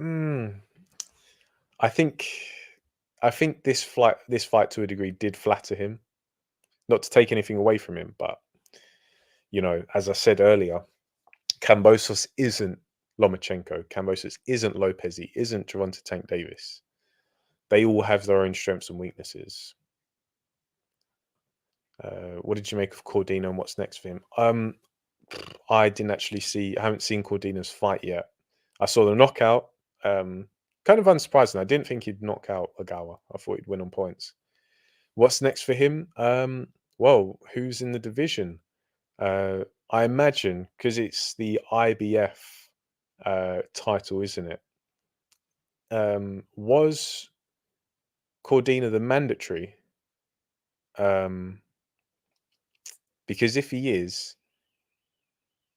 I think, this fight to a degree did flatter him. Not to take anything away from him, but as I said earlier, Kambosos isn't Lomachenko. Kambosos isn't Lopez. He isn't Gervonta Tank Davis. They all have their own strengths and weaknesses. What did you make of Cordina and what's next for him? I haven't seen Cordina's fight yet. I saw the knockout. Kind of unsurprising. I didn't think he'd knock out Ogawa. I thought he'd win on points. What's next for him? Well, who's in the division? I imagine because it's the IBF title, isn't it? Was Cordina the mandatory? Because if he is,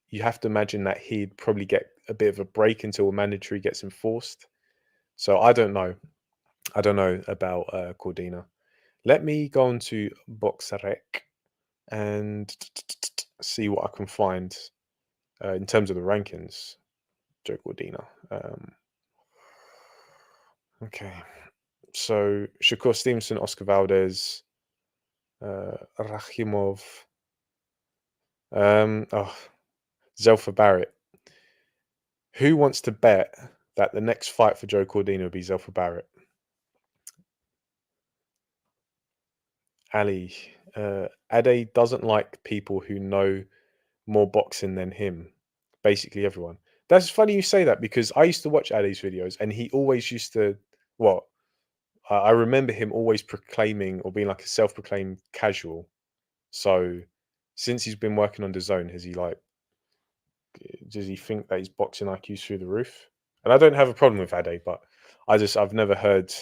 you have to imagine that he'd probably get a bit of a break until a mandatory gets enforced. So I don't know. I don't know about Cordina. Let me go on to BoxRec and see what I can find in terms of the rankings. Joe Cordina. Okay. So Shakur Stevenson, Oscar Valdez, Rakhimov, Zelfa Barrett. Who wants to bet that the next fight for Joe Cordina will be Zelfa Barrett? Ali. Ade doesn't like people who know more boxing than him. Basically everyone. That's funny you say that because I used to watch Ade's videos and he always used to, well, I remember him always proclaiming or being like a self-proclaimed casual. So since he's been working on DAZN, does he think that his boxing IQ's through the roof? And I don't have a problem with Ade, but I've never heard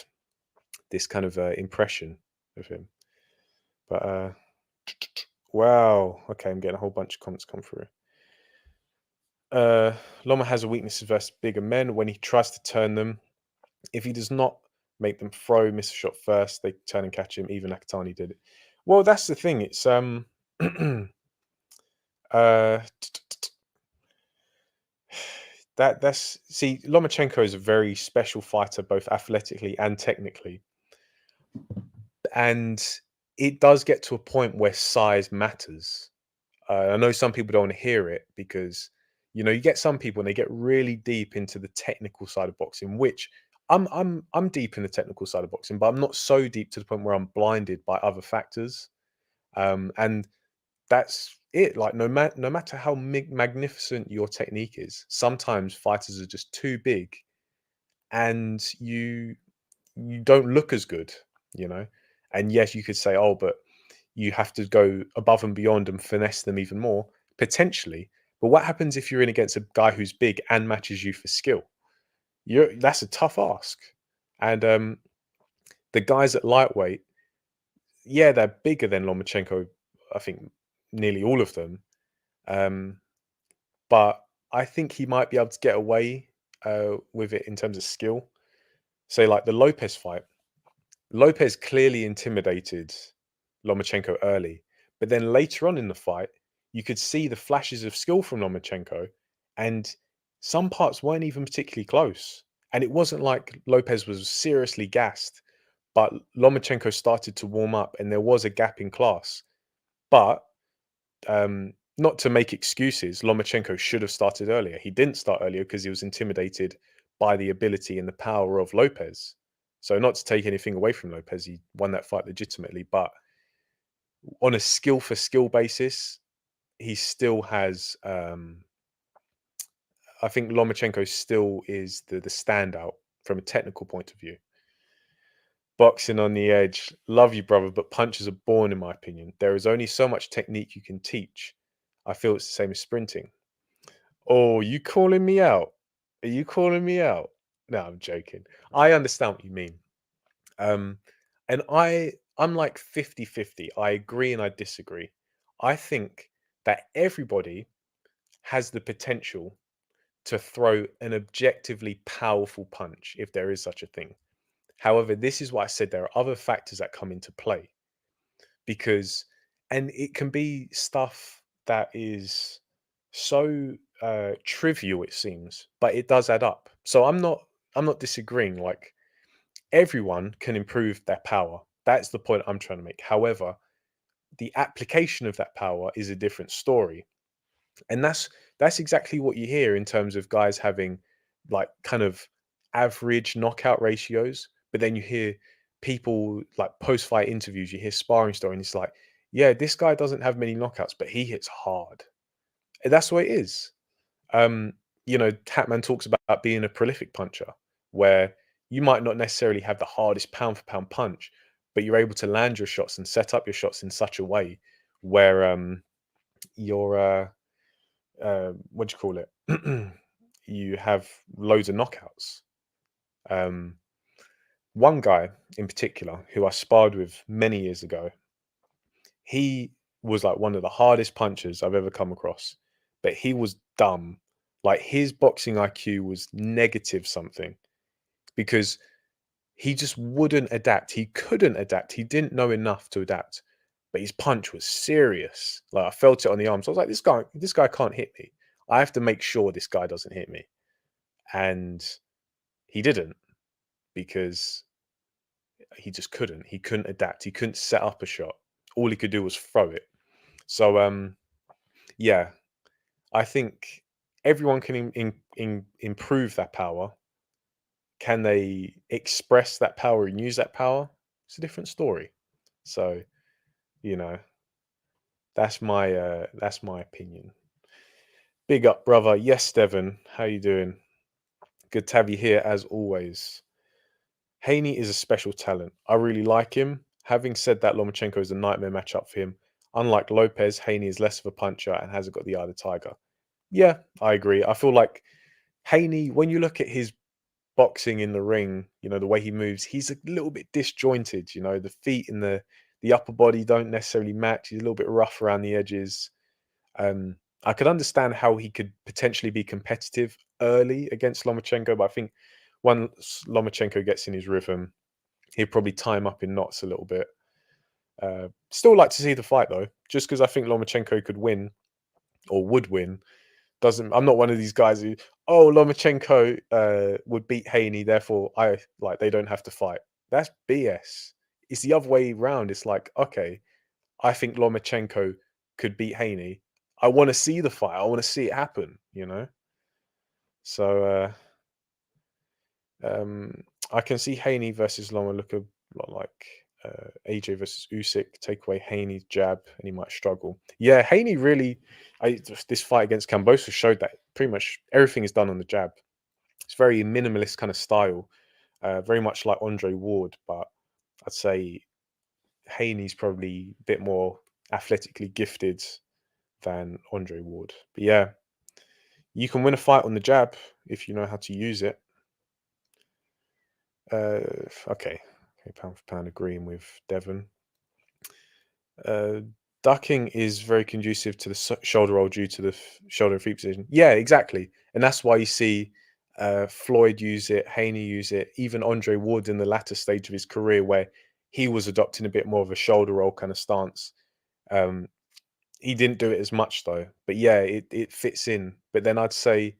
this kind of impression of him. But wow, okay, I'm getting a whole bunch of comments come through. Loma has a weakness versus bigger men when he tries to turn them. If he does not make them throw, miss a shot first, they turn and catch him. Even Nakatani did it. Well, that's the thing. It's that's see, Lomachenko is a very special fighter, both athletically and technically, and it does get to a point where size matters. I know some people don't want to hear it because You know, you get some people and they get really deep into the technical side of boxing, which I'm deep in the technical side of boxing, but I'm not so deep to the point where I'm blinded by other factors. And that's it. Like no matter how magnificent your technique is, sometimes fighters are just too big, and you don't look as good, you know. And yes, you could say, oh, but you have to go above and beyond and finesse them even more, potentially. But what happens if you're in against a guy who's big and matches you for skill? That's a tough ask. And the guys at lightweight, yeah, they're bigger than Lomachenko. I think nearly all of them. Um, but I think he might be able to get away with it in terms of skill. Say like the Lopez fight. Lopez clearly intimidated Lomachenko early, but then later on in the fight, you could see the flashes of skill from Lomachenko, and some parts weren't even particularly close. And it wasn't like Lopez was seriously gassed, but Lomachenko started to warm up, and there was a gap in class. But not to make excuses, Lomachenko should have started earlier. He didn't start earlier because he was intimidated by the ability and the power of Lopez. So not to take anything away from Lopez, he won that fight legitimately, but on a skill for skill basis, he still has I think Lomachenko still is the standout from a technical point of view. Boxing on the edge. Love you, brother, but punches are born, in my opinion. There is only so much technique you can teach. I feel it's the same as sprinting. Oh, you calling me out? Are you calling me out? No, I'm joking. I understand what you mean. Um, and I'm like 50-50. I agree and I disagree. I think that everybody has the potential to throw an objectively powerful punch if there is such a thing. However, this is why I said there are other factors that come into play because, and it can be stuff that is so trivial, it seems, but it does add up. So I'm not disagreeing. Like everyone can improve their power. That's the point I'm trying to make. However, the application of that power is a different story. And that's exactly what you hear in terms of guys having like kind of average knockout ratios, but then you hear people like post-fight interviews, you hear sparring story, and it's like, yeah, this guy doesn't have many knockouts, but he hits hard. And that's what it is. Um, you know, Tatman talks about being a prolific puncher, where you might not necessarily have the hardest pound for pound punch, but you're able to land your shots and set up your shots in such a way where you're what do you call it? You have loads of knockouts. Um, one guy in particular who I sparred with many years ago, he was like one of the hardest punchers I've ever come across, but he was dumb. Like his boxing IQ was negative something because he just wouldn't adapt. He couldn't adapt. He didn't know enough to adapt. But his punch was serious. Like I felt it on the arm. So I was like, this guy can't hit me. I have to make sure this guy doesn't hit me. And he didn't because he just couldn't. He couldn't adapt. He couldn't set up a shot. All he could do was throw it. So yeah, I think everyone can improve that power. Can they express that power and use that power? It's a different story. So, you know, that's my opinion. Big up, brother. Yes, Devon. How you doing? Good to have you here as always. Haney is a special talent. I really like him. Having said that, Lomachenko is a nightmare matchup for him. Unlike Lopez, Haney is less of a puncher and hasn't got the eye of the tiger. Yeah, I agree. I feel like Haney, when you look at his boxing in the ring, you know, the way he moves, he's a little bit disjointed, you know, the feet and the upper body don't necessarily match. He's a little bit rough around the edges. I could understand how he could potentially be competitive early against Lomachenko, but I think once Lomachenko gets in his rhythm, he'll probably tie him up in knots a little bit. Still like to see the fight though, just because I think Lomachenko could win or would win. Doesn't I'm not one of these guys who Lomachenko would beat Haney, therefore I like they don't have to fight. That's BS. It's the other way round. It's like, okay, I think Lomachenko could beat Haney. I want to see the fight. I want to see it happen. So I can see Haney versus Loma look a lot like AJ versus Usyk. Take away Haney's jab, and he might struggle. Yeah, Haney really. This fight against Kambosos showed that pretty much everything is done on the jab. It's very minimalist kind of style, very much like Andre Ward, but I'd say Haney's probably a bit more athletically gifted than Andre Ward. But yeah, you can win a fight on the jab if you know how to use it. Okay, pound for pound, agreeing with Devon. Uh, Ducking is very conducive to the shoulder roll due to the shoulder and feet position. Yeah, exactly, and that's why you see Floyd use it, Haney use it, even Andre Ward in the latter stage of his career, where he was adopting a bit more of a shoulder roll kind of stance. He didn't do it as much though, but yeah, it fits in. But then I'd say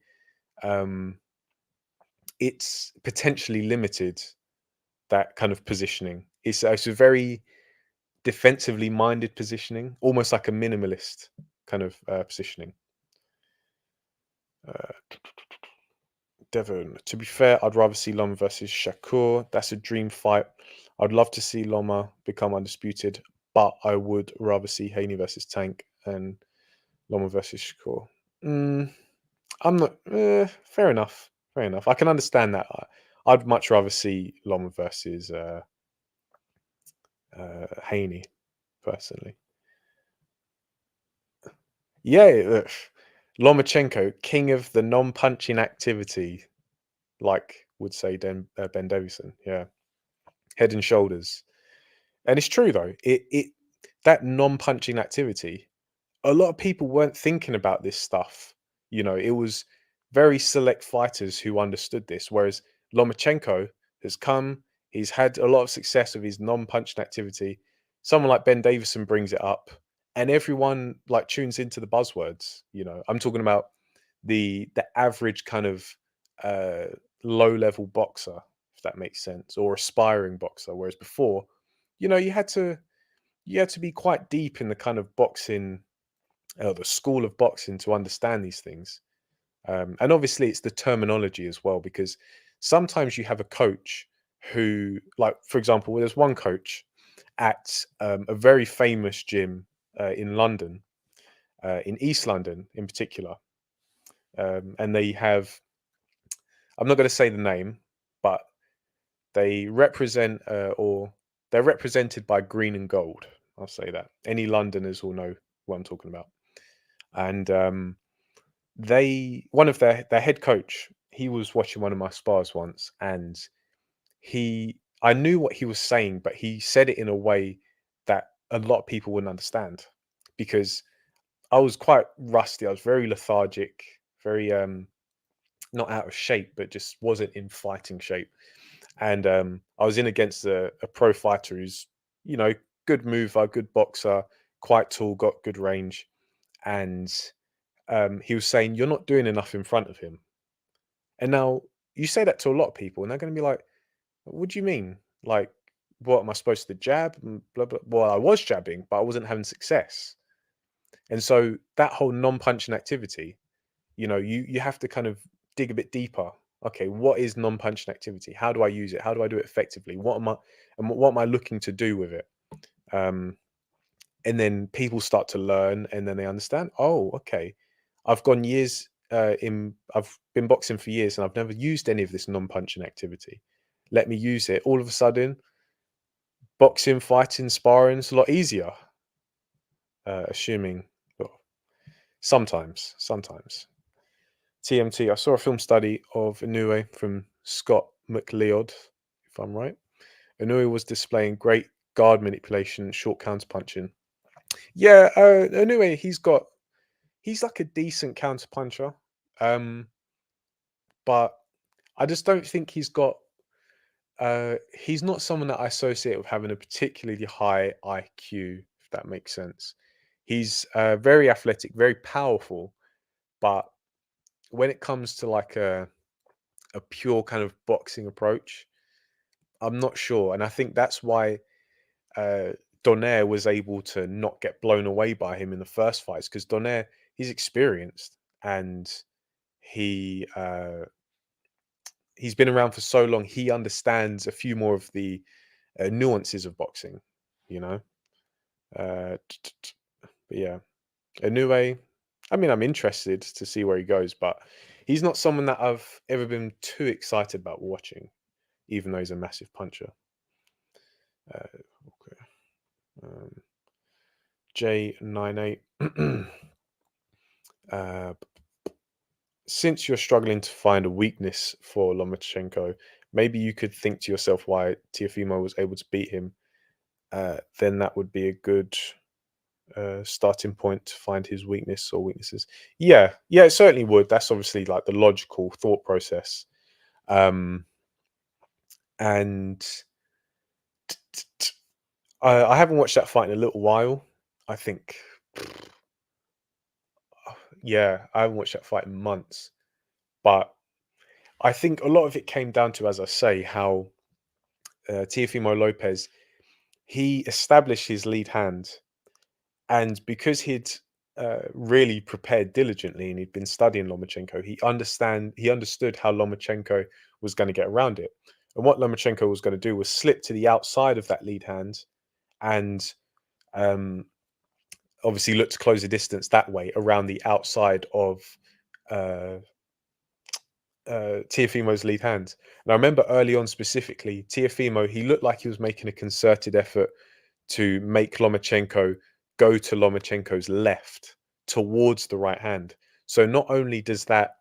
it's potentially limited, that kind of positioning. It's a very defensively minded positioning, almost like a minimalist kind of positioning. Devon, to be fair, I'd rather see Loma versus Shakur. That's a dream fight. I'd love to see Loma become undisputed, but I would rather see Haney versus Tank and Loma versus Shakur. I'm not. Fair enough. Fair enough. I can understand that. I'd much rather see Loma versus Haney, personally. Yeah, Lomachenko, king of the non-punching activity, like would say Ben Davison. Yeah, head and shoulders, and it's true though. It that non-punching activity, a lot of people weren't thinking about this stuff. It was very select fighters who understood this. Whereas Lomachenko has come, he's had a lot of success with his non-punching activity. Someone like Ben Davison brings it up, and everyone like tunes into the buzzwords. I'm talking about the average kind of uh, low-level boxer, if that makes sense, or aspiring boxer. Whereas before, you had to be quite deep in the kind of boxing, the school of boxing, to understand these things. And obviously, it's the terminology as well, because sometimes you have a coach who, like, for example, there's one coach at a very famous gym in London, in East London in particular. And they have, I'm not going to say the name, but they represent, or they're represented by green and gold. I'll say that. Any Londoners will know what I'm talking about. And one of their head coach, he was watching one of my spars once, and I knew what he was saying, but he said it in a way that a lot of people wouldn't understand, because I was quite rusty. I was very lethargic, very not out of shape, but just wasn't in fighting shape. And I was in against a pro fighter who's, good mover, good boxer, quite tall, got good range. And he was saying, "You're not doing enough in front of him." And now you say that to a lot of people, and they're going to be like, "What do you mean? Like, what am I supposed to jab?" And blah blah. Well, I was jabbing, but I wasn't having success. And so that whole non-punching activity, you have to kind of dig a bit deeper. Okay, what is non-punching activity? How do I use it? How do I do it effectively? What am I looking to do with it? And then people start to learn, and then they understand. Oh, okay, I've gone years I've been boxing for years, and I've never used any of this non-punching activity. Let me use it. All of a sudden, boxing, fighting, sparring is a lot easier. Assuming, well, sometimes. TMT. I saw a film study of Inoue from Scott McLeod, if I'm right. Inoue was displaying great guard manipulation, short counter punching. Yeah, Inoue, he's like a decent counter puncher, but I just don't think he's got. He's not someone that I associate with having a particularly high IQ, if that makes sense. He's very athletic, very powerful, but when it comes to like a pure kind of boxing approach, I'm not sure, and I think that's why uh, Donaire was able to not get blown away by him in the first fights, because Donaire, he's experienced, and he he's been around for so long. He understands a few more of the nuances of boxing, you know. But yeah, Inoue. I mean, I'm interested to see where he goes, but he's not someone that I've ever been too excited about watching, even though he's a massive puncher. Okay. J98. Since you're struggling to find a weakness for Lomachenko, maybe you could think to yourself why Teofimo was able to beat him. Then that would be a good starting point to find his weakness or weaknesses. Yeah, yeah, it certainly would. That's obviously like the logical thought process. And I haven't watched that fight in a little while. I think, yeah, I haven't watched that fight in months. But I think a lot of it came down to, as I say, how Teofimo Lopez, he established his lead hand, and because he'd really prepared diligently and he'd been studying Lomachenko, he understood how Lomachenko was going to get around it. And what Lomachenko was going to do was slip to the outside of that lead hand and um, obviously look to close the distance that way around the outside of uh, Teofimo's lead hand. And I remember early on specifically, Teofimo, he looked like he was making a concerted effort to make Lomachenko go to Lomachenko's left towards the right hand. So not only does that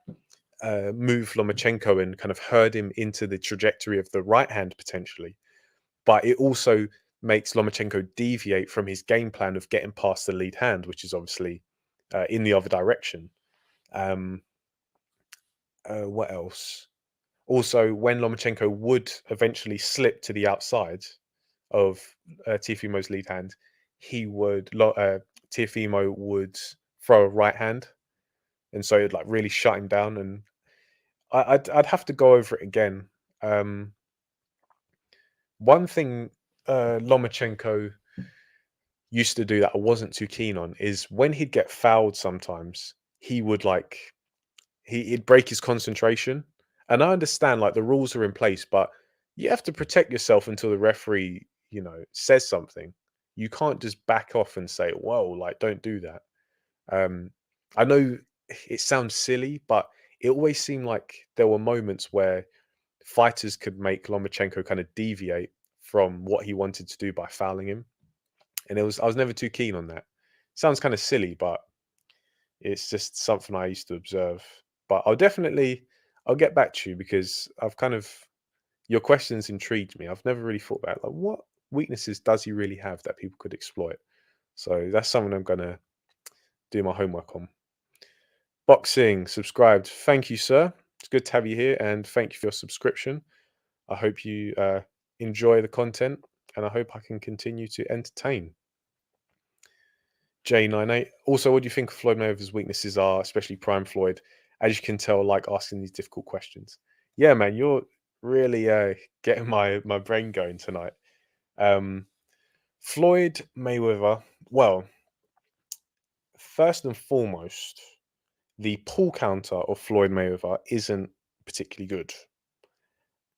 move Lomachenko and kind of herd him into the trajectory of the right hand potentially, but it also makes Lomachenko deviate from his game plan of getting past the lead hand, which is obviously in the other direction. Um, what else? Also, when Lomachenko would eventually slip to the outside of Teofimo's lead hand, Teofimo would throw a right hand, and so it'd like really shut him down. And I'd have to go over it again. One thing Lomachenko used to do that I wasn't too keen on is when he'd get fouled. Sometimes he would he'd break his concentration. And I understand like the rules are in place, but you have to protect yourself until the referee, says something. You can't just back off and say, "Whoa, like don't do that." Um, I know it sounds silly, but it always seemed like there were moments where fighters could make Lomachenko kind of deviate from what he wanted to do by fouling him. And I was never too keen on that. Sounds kind of silly, but it's just something I used to observe. But I'll get back to you because your questions intrigued me. I've never really thought about like what weaknesses does he really have that people could exploit. So that's something I'm gonna do my homework on. Boxing subscribed. Thank you, sir. It's good to have you here, and thank you for your subscription. I hope you enjoy the content, and I hope I can continue to entertain. J98. Also, what do you think Floyd Mayweather's weaknesses are, especially Prime Floyd? As you can tell, I like asking these difficult questions. Yeah, man, you're really getting my brain going tonight. Floyd Mayweather. Well, first and foremost, the pull counter of Floyd Mayweather isn't particularly good,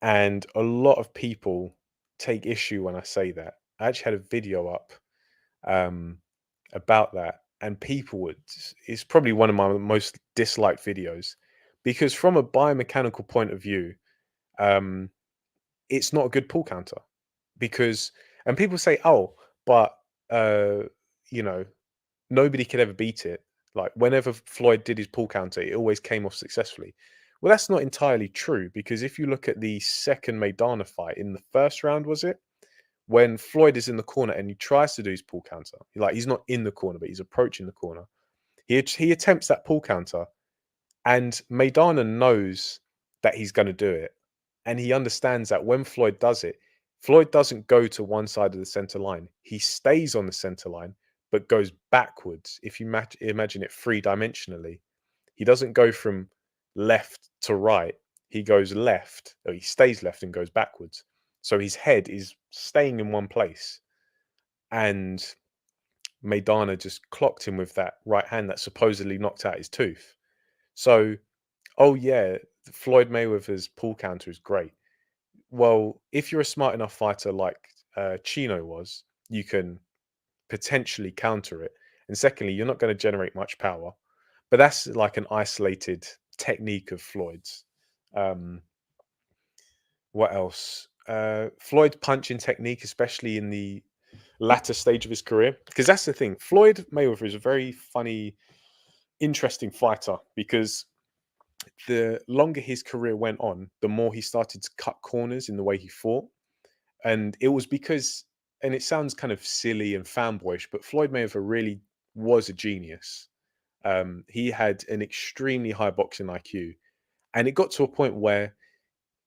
and a lot of people take issue when I say that. I actually had a video up um, about that, and people would. It's probably one of my most disliked videos because, from a biomechanical point of view, um, it's not a good pull counter. Because, and people say, "Oh, but uh, you know, nobody could ever beat it." Like whenever Floyd did his pull counter, it always came off successfully. Well, that's not entirely true because if you look at the second Maidana fight in the first round, was it? When Floyd is in the corner and he tries to do his pull counter, like he's not in the corner, but he's approaching the corner. He attempts that pull counter, and Maidana knows that he's going to do it, and he understands that when Floyd does it, Floyd doesn't go to one side of the center line. He stays on the center line, but goes backwards. If you imagine it three-dimensionally, he doesn't go from left to right. He goes left, or he stays left and goes backwards. So his head is staying in one place. And Maidana just clocked him with that right hand that supposedly knocked out his tooth. So, oh yeah, Floyd Mayweather's pull counter is great. Well, if you're a smart enough fighter like Chino was, you can potentially counter it. And secondly, you're not going to generate much power. But that's like an isolated technique of Floyd's. Um, what else? Floyd's punching technique, especially in the latter stage of his career, because that's the thing. Floyd Mayweather is a very funny, interesting fighter because the longer his career went on, the more he started to cut corners in the way he fought. And it was because, and it sounds kind of silly and fanboyish, but Floyd Mayweather really was a genius. He had an extremely high boxing IQ, and it got to a point where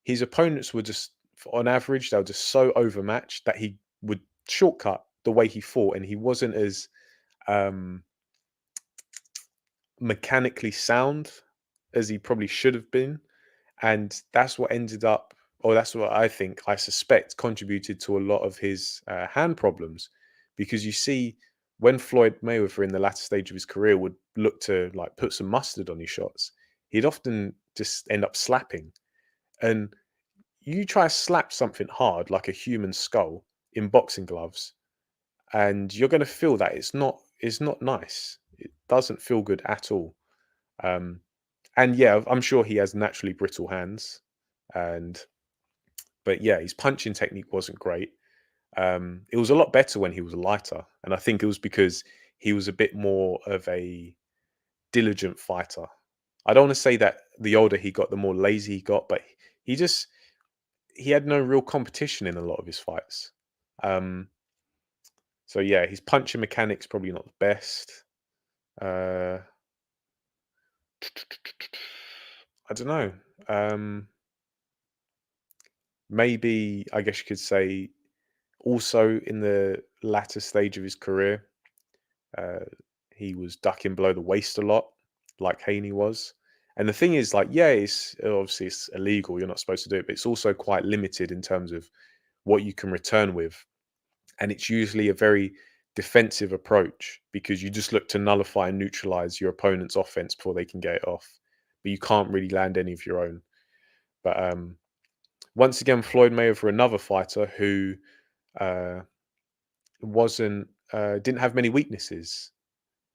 his opponents were just, on average, they were just so overmatched that he would shortcut the way he fought, and he wasn't as um, mechanically sound as he probably should have been. And that's what ended up, or that's what I suspect contributed to a lot of his hand problems. Because you see, when Floyd Mayweather in the latter stage of his career would look to like put some mustard on his shots, he'd often just end up slapping. And you try to slap something hard like a human skull in boxing gloves, and you're going to feel that it's not nice. It doesn't feel good at all. Um, and yeah, I'm sure he has naturally brittle hands, and but yeah, his punching technique wasn't great. It was a lot better when he was lighter, and I think it was because he was a bit more of a diligent fighter. I don't want to say that the older he got, the more lazy he got, but he just he had no real competition in a lot of his fights. Um, so yeah, his punching mechanics probably not the best. Uh, I don't know. Maybe I guess you could say also in the latter stage of his career, uh, he was ducking below the waist a lot, like Haney was. And the thing is, like, yeah, it's obviously it's illegal. You're not supposed to do it, but it's also quite limited in terms of what you can return with. And it's usually a very defensive approach because you just look to nullify and neutralize your opponent's offense before they can get it off. But you can't really land any of your own. But once again, Floyd Mayweather, another fighter who uh, wasn't didn't have many weaknesses.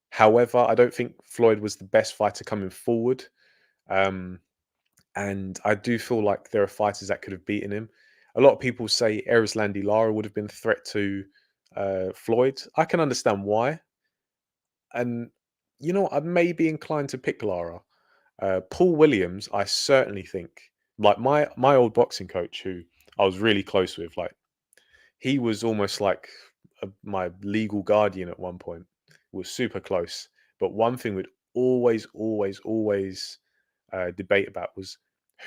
However, I don't think Floyd was the best fighter coming forward. Um, and I do feel like there are fighters that could have beaten him. A lot of people say Erislandy Lara would have been a threat to Floyd. I can understand why. And, you know, I may be inclined to pick Lara. Paul Williams, I certainly think, like my old boxing coach, who I was really close with, like he was almost like my legal guardian at one point. Was super close. But one thing we'd always debate about was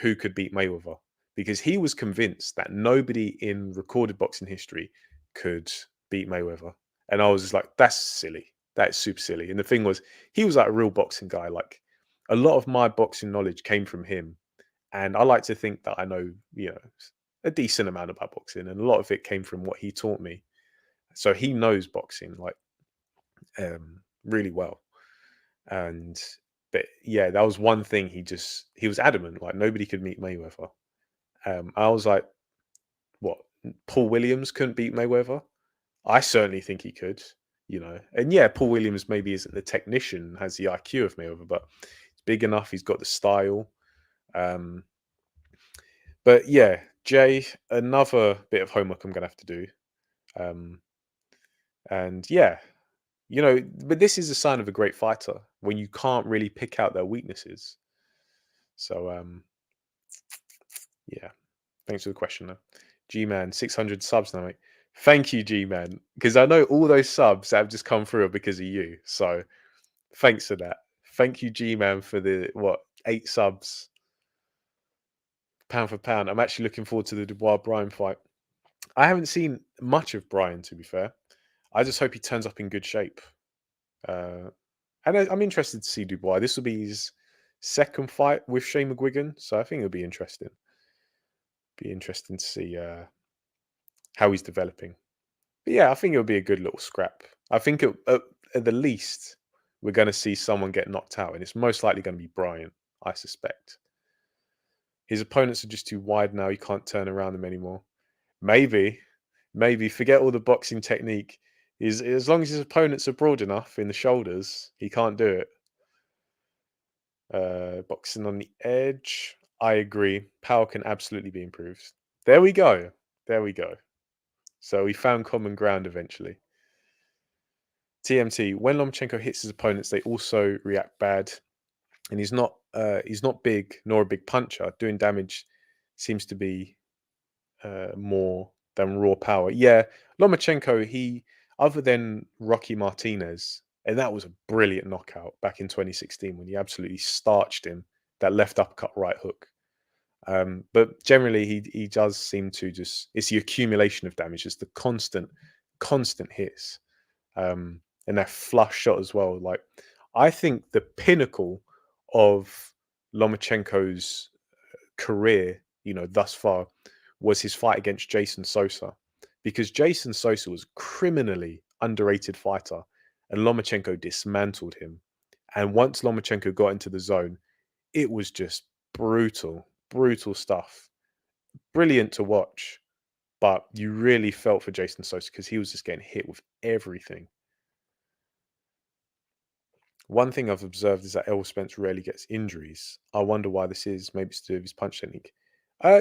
who could beat Mayweather, because he was convinced that nobody in recorded boxing history could beat Mayweather, and I was just like, that's silly. That's super silly. And the thing was, he was like a real boxing guy. Like a lot of my boxing knowledge came from him, and I like to think that I know, a decent amount about boxing, and a lot of it came from what he taught me. So he knows boxing like really well. And but yeah, that was one thing he was adamant, like nobody could meet Mayweather. I was like, what? Paul Williams couldn't beat Mayweather? I certainly think he could, And yeah, Paul Williams maybe isn't the technician, has the IQ of Mayweather, but he's big enough, he's got the style. Um, but yeah, Jay, another bit of homework I'm gonna have to do. Um, and yeah, but this is a sign of a great fighter when you can't really pick out their weaknesses. So yeah, thanks for the question though. G-Man, 600 subs now, mate. Thank you, G-Man, because I know all those subs that have just come through are because of you. So thanks for that. Thank you, G-Man, for the, 8 subs, pound for pound. I'm actually looking forward to the Dubois Bryan fight. I haven't seen much of Bryan, to be fair. I just hope he turns up in good shape. Uh, and I'm interested to see Dubois. This will be his second fight with Shane McGuigan, so I think it'll be interesting. Be interesting to see how he's developing. But yeah, I think it'll be a good little scrap. I think at the least we're going to see someone get knocked out, and it's most likely going to be Bryant, I suspect. His opponents are just too wide now. He can't turn around them anymore. Maybe, maybe forget all the boxing technique. Is as long as his opponents are broad enough in the shoulders, he can't do it. Boxing on the edge. I agree. Power can absolutely be improved. There we go. There we go. So we found common ground eventually. TMT. When Lomachenko hits his opponents, they also react bad, and he's not big nor a big puncher. Doing damage seems to be more than raw power. Yeah, Lomachenko, he, other than Rocky Martinez, and that was a brilliant knockout back in 2016 when he absolutely starched him, that left uppercut right hook. But generally, he does seem to just, it's the accumulation of damage, it's the constant hits, and that flush shot as well. Like, I think the pinnacle of Lomachenko's career, thus far, was his fight against Jason Sosa, because Jason Sosa was a criminally underrated fighter, and Lomachenko dismantled him. And once Lomachenko got into the zone, it was just brutal, brutal stuff. Brilliant to watch, but you really felt for Jason Sosa because he was just getting hit with everything. One thing I've observed is that Errol Spence rarely gets injuries. I wonder why this is. Maybe it's to do with his punch technique.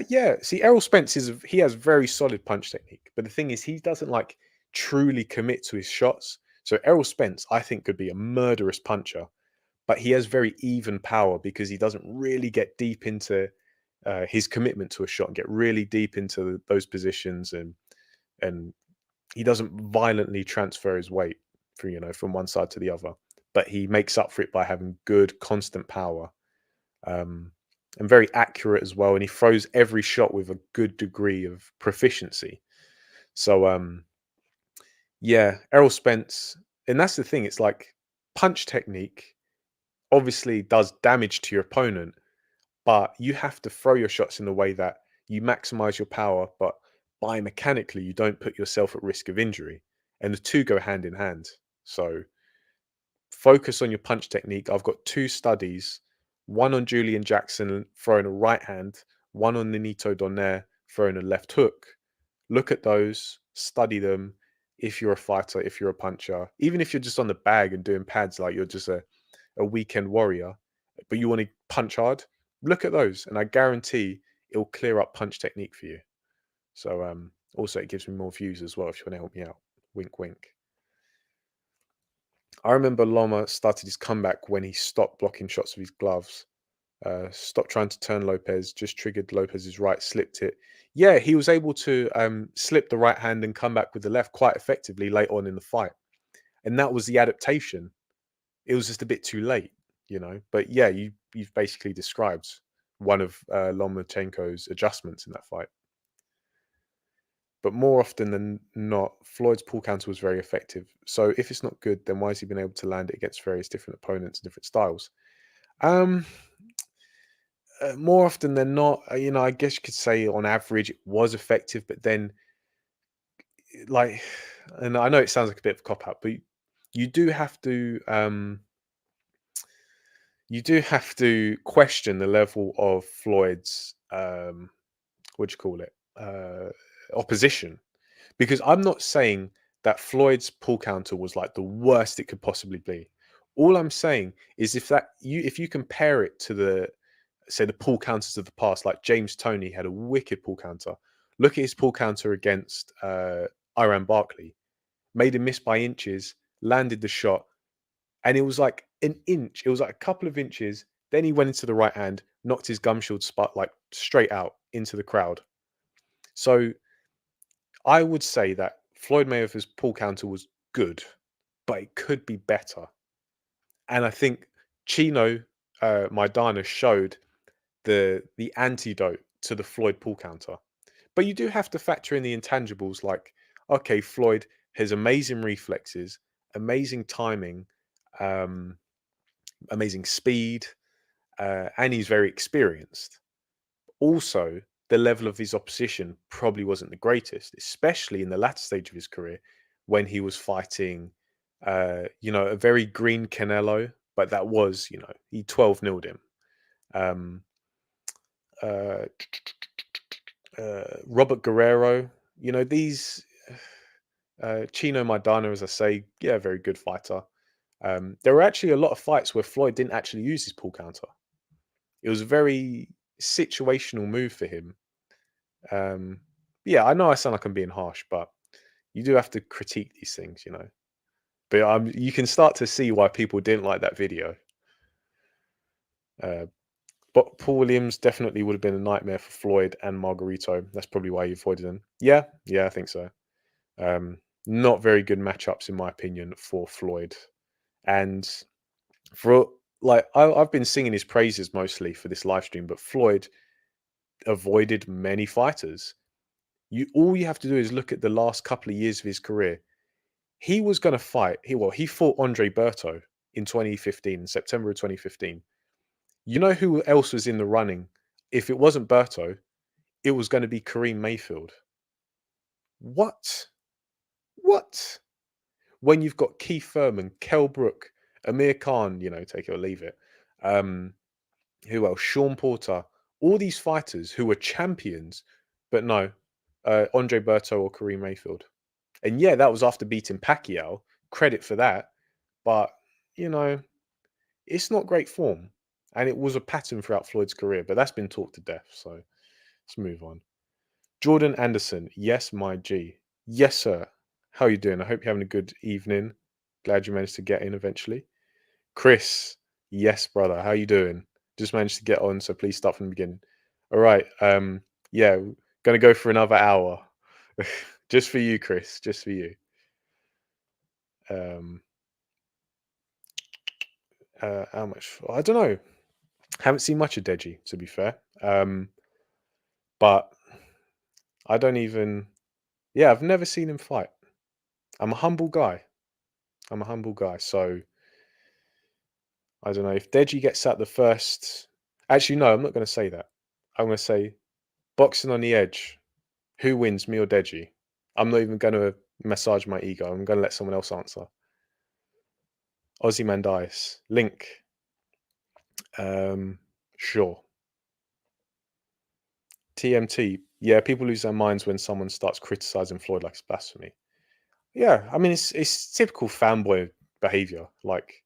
Yeah. See, Errol Spence he has very solid punch technique, but the thing is, he doesn't like truly commit to his shots. So Errol Spence, I think, could be a murderous puncher, but he has very even power because he doesn't really get deep into his commitment to a shot and get really deep into those positions, and he doesn't violently transfer his weight from one side to the other, but he makes up for it by having good constant power, um, and very accurate as well. And he throws every shot with a good degree of proficiency. So yeah, Errol Spence, and that's the thing. It's like punch technique obviously does damage to your opponent, but you have to throw your shots in the way that you maximize your power, but biomechanically you don't put yourself at risk of injury, and the two go hand in hand. So focus on your punch technique. I've got two studies, one on Julian Jackson throwing a right hand, one on Nonito Donaire throwing a left hook. Look at those, study them. If you're a fighter, if you're a puncher, even if you're just on the bag and doing pads like you're just a weekend warrior, but you want to punch hard, look at those, and I guarantee it'll clear up punch technique for you. So also it gives me more views as well if you want to help me out. Wink, wink. I remember Loma started his comeback when he stopped blocking shots with his gloves, stopped trying to turn Lopez, just triggered Lopez's right, slipped it. Yeah, he was able to slip the right hand and come back with the left quite effectively late on in the fight. And that was the adaptation. It was just a bit too late. But yeah, you've basically described one of Lomachenko's adjustments in that fight. But more often than not, Floyd's pull counter was very effective. So if it's not good, then why has he been able to land it against various different opponents and different styles? Um, More often than not, I guess you could say on average it was effective, but then like, and I know it sounds like a bit of a cop out, but you do have to question the level of Floyd's what do you call it, opposition, because I'm not saying that Floyd's pull counter was like the worst it could possibly be. All I'm saying is if you compare it to the pull counters of the past, like James Toney had a wicked pull counter. Look at his pull counter against Iran Barkley. Made him miss by inches, landed the shot, and it was like an inch. It was like a couple of inches. Then he went into the right hand, knocked his gum shield spot like straight out into the crowd. So I would say that Floyd Mayweather's pull counter was good, but it could be better. And I think Chino Maidana showed the antidote to the Floyd pull counter. But you do have to factor in the intangibles like, okay, Floyd has amazing reflexes, amazing timing, um, amazing speed, and he's very experienced. Also, the level of his opposition probably wasn't the greatest, especially in the latter stage of his career when he was fighting, a very green Canelo, but that was, he 12 nilled him. Um, uh, Robert Guerrero, these Chino Maidana, as I say, yeah, very good fighter. There were actually a lot of fights where Floyd didn't actually use his pull counter. It was a very situational move for him. Yeah, I know I sound like I'm being harsh, but you do have to critique these things. But you can start to see why people didn't like that video. But Paul Williams definitely would have been a nightmare for Floyd and Margarito. That's probably why you avoided them. Yeah, I think so. Not very good matchups, in my opinion, for Floyd. And for I've been singing his praises mostly for this live stream, but Floyd avoided many fighters. All you have to do is look at the last couple of years of his career. He was going to fight. He fought Andre Berto in 2015, in September of 2015. You know who else was in the running? If it wasn't Berto, it was going to be Kareem Mayfield. What? What? When you've got Keith Thurman, Kell Brook, Amir Khan, take it or leave it. Who else? Sean Porter. All these fighters who were champions, but no, Andre Berto or Kareem Mayfield. And yeah, that was after beating Pacquiao. Credit for that. But, it's not great form. And it was a pattern throughout Floyd's career, but that's been talked to death. So let's move on. Jordan Anderson. Yes, my G. Yes, sir. How are you doing? I hope you're having a good evening. Glad you managed to get in eventually. Chris. Yes, brother. How you doing? Just managed to get on, so please start from the beginning. All right. Yeah, gonna go for another hour. Just for you, Chris. Just for you. How much? I don't know. Haven't seen much of Deji, to be fair. But I don't even. Yeah, I've never seen him fight. I'm a humble guy. So I don't know if Deji gets out the first. Actually, no, I'm not going to say that. I'm going to say boxing on the edge. Who wins, me or Deji? I'm not even going to massage my ego. I'm going to let someone else answer. Ozymandias. Link. Sure. TMT. Yeah, people lose their minds when someone starts criticizing Floyd like it's blasphemy. Yeah, I mean it's typical fanboy behavior. Like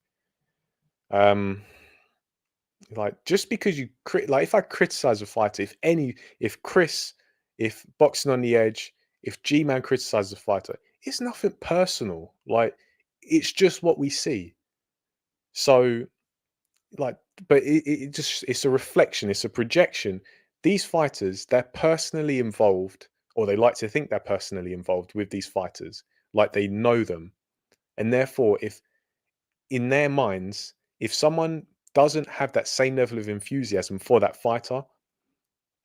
just because if I criticize a fighter, if boxing on the edge, if G-Man criticizes a fighter, it's nothing personal. Like it's just what we see. So like, but it's a reflection, it's a projection. These fighters, they're personally involved, or they like to think they're personally involved with these fighters, like they know them. And therefore, if in their minds, if someone doesn't have that same level of enthusiasm for that fighter,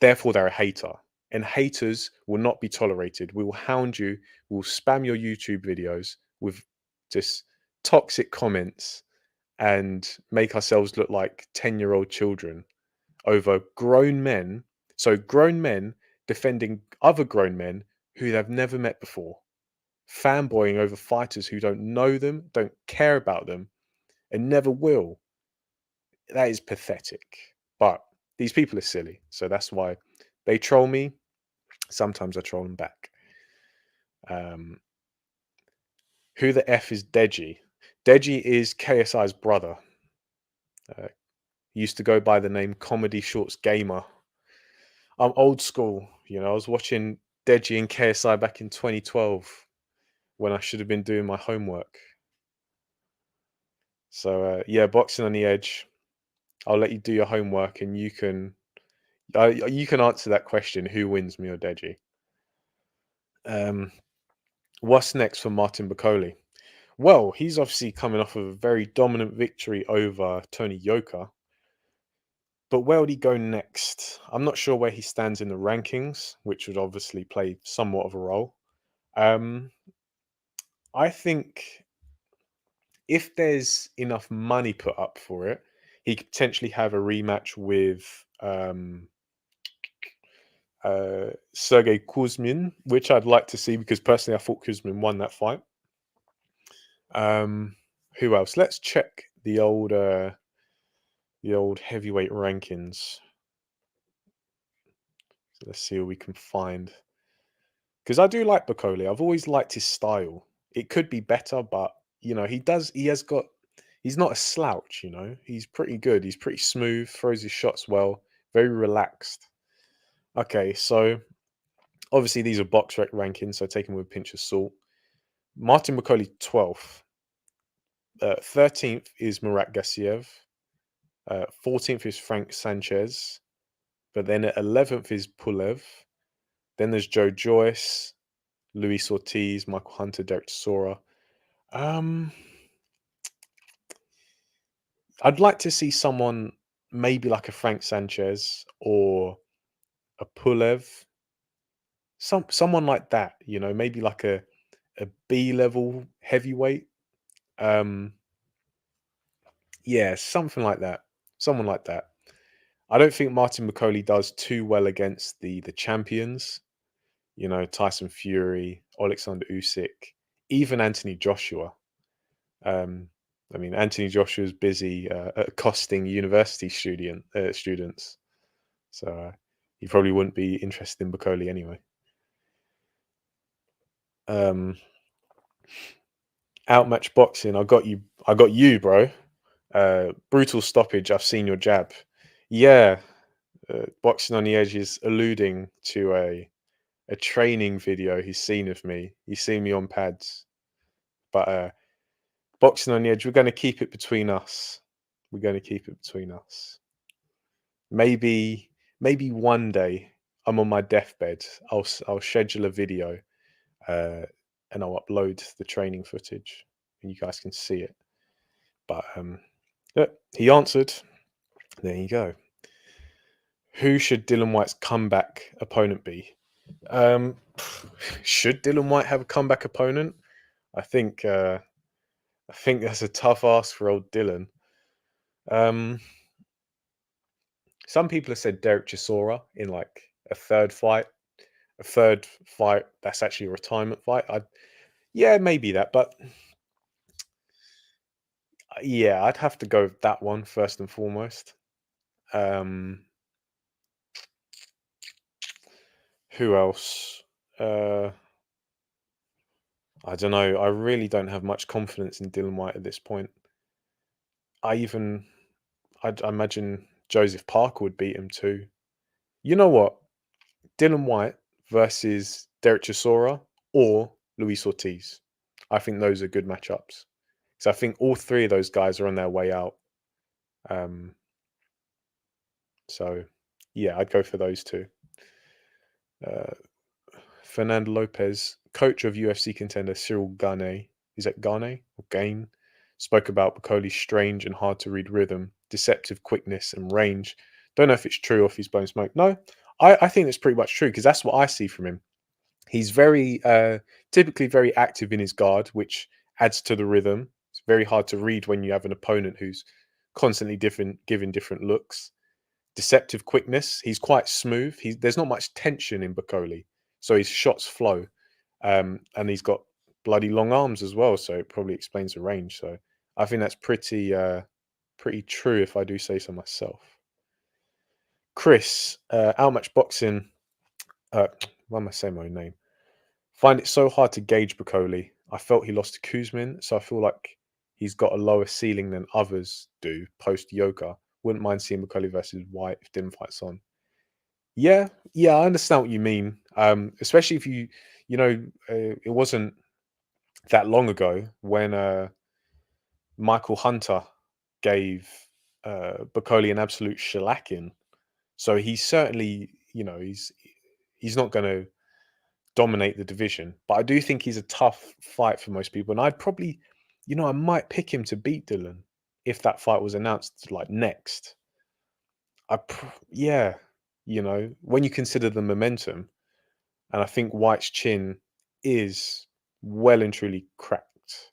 therefore they're a hater. And haters will not be tolerated. We will hound you, we'll spam your YouTube videos with just toxic comments and make ourselves look like 10-year-old children over grown men. So grown men defending other grown men who they've never met before. Fanboying over fighters who don't know them, don't care about them, and never will. That is pathetic. But these people are silly. So that's why they troll me. Sometimes I troll them back. Who the F is Deji? Deji is KSI's brother. Used to go by the name Comedy Shorts Gamer. I'm old school. I was watching Deji and KSI back in 2012 when I should have been doing my homework. So yeah, boxing on the edge. I'll let you do your homework, and you can answer that question: who wins, me or Deji? What's next for Martin Bakole? Well, he's obviously coming off of a very dominant victory over Tony Yoka. But where would he go next? I'm not sure where he stands in the rankings, which would obviously play somewhat of a role. I think if there's enough money put up for it, he could potentially have a rematch with Sergey Kuzmin, which I'd like to see because personally I thought Kuzmin won that fight. Who else? Let's check the old heavyweight rankings. So let's see what we can find. Because I do like Bacoli. I've always liked his style. It could be better, but he's not a slouch, He's pretty good. He's pretty smooth, throws his shots well, very relaxed. Okay, so obviously these are box rec rankings, so take them with a pinch of salt. Martin Bacoli 12th. 13th is Murat Gassiev. 14th is Frank Sanchez. But then at 11th is Pulev. Then there's Joe Joyce, Luis Ortiz, Michael Hunter, Derek Chisora. I'd like to see someone maybe like a Frank Sanchez or a Pulev. Someone like that, maybe like a B level heavyweight. Yeah, something like that. Someone like that. I don't think Martin Bacoli does too well against the champions. Tyson Fury, Alexander Usyk, even Anthony Joshua. Anthony Joshua's busy accosting university students, so he probably wouldn't be interested in Bacoli anyway. Outmatch boxing. I got you, bro. Brutal stoppage. I've seen your jab. Yeah, boxing on the edge is alluding to a training video he's seen of me. He's seen me on pads, but boxing on the edge. We're going to keep it between us. We're going to keep it between us. Maybe one day I'm on my deathbed. I'll schedule a video, and I'll upload the training footage, and you guys can see it. But yeah, he answered. There you go. Who should Dylan White's comeback opponent be? Should Dylan White have a comeback opponent? I think that's a tough ask for old Dylan. Some people have said Derek Chisora in like a third fight that's actually a retirement fight. Yeah, maybe that, but yeah, I'd have to go with that one first and foremost. Who else? I don't know. I really don't have much confidence in Dylan White at this point. I'd imagine Joseph Parker would beat him too. You know what? Dylan White versus Derek Chisora or Luis Ortiz. I think those are good matchups. So I think all three of those guys are on their way out. So yeah, I'd go for those two. Fernando Lopez, coach of UFC contender Cyril Gane, is that Gane or Gain? Spoke about Bacoli's strange and hard to read rhythm, deceptive quickness and range. Don't know if it's true or if he's blowing smoke. No, I think it's pretty much true because that's what I see from him. He's very typically very active in his guard, which adds to the rhythm. It's very hard to read when you have an opponent who's constantly giving different looks. Deceptive quickness. He's quite smooth. There's not much tension in Bacoli, so his shots flow, and he's got bloody long arms as well. So it probably explains the range. So I think that's pretty true if I do say so myself. Chris, Outmatch Boxing. Why am I saying my own name? Find it so hard to gauge Bacoli. I felt he lost to Kuzmin, so I feel like he's got a lower ceiling than others do post Yoka. Wouldn't mind seeing Bacoli versus White if Dim fights on. Yeah, I understand what you mean. Especially if it wasn't that long ago when Michael Hunter gave Bacoli an absolute shellacking. So he's certainly, he's not going to dominate the division. But I do think he's a tough fight for most people. And I'd probably, I might pick him to beat Dylan if that fight was announced like next. Yeah, when you consider the momentum, and I think White's chin is well and truly cracked.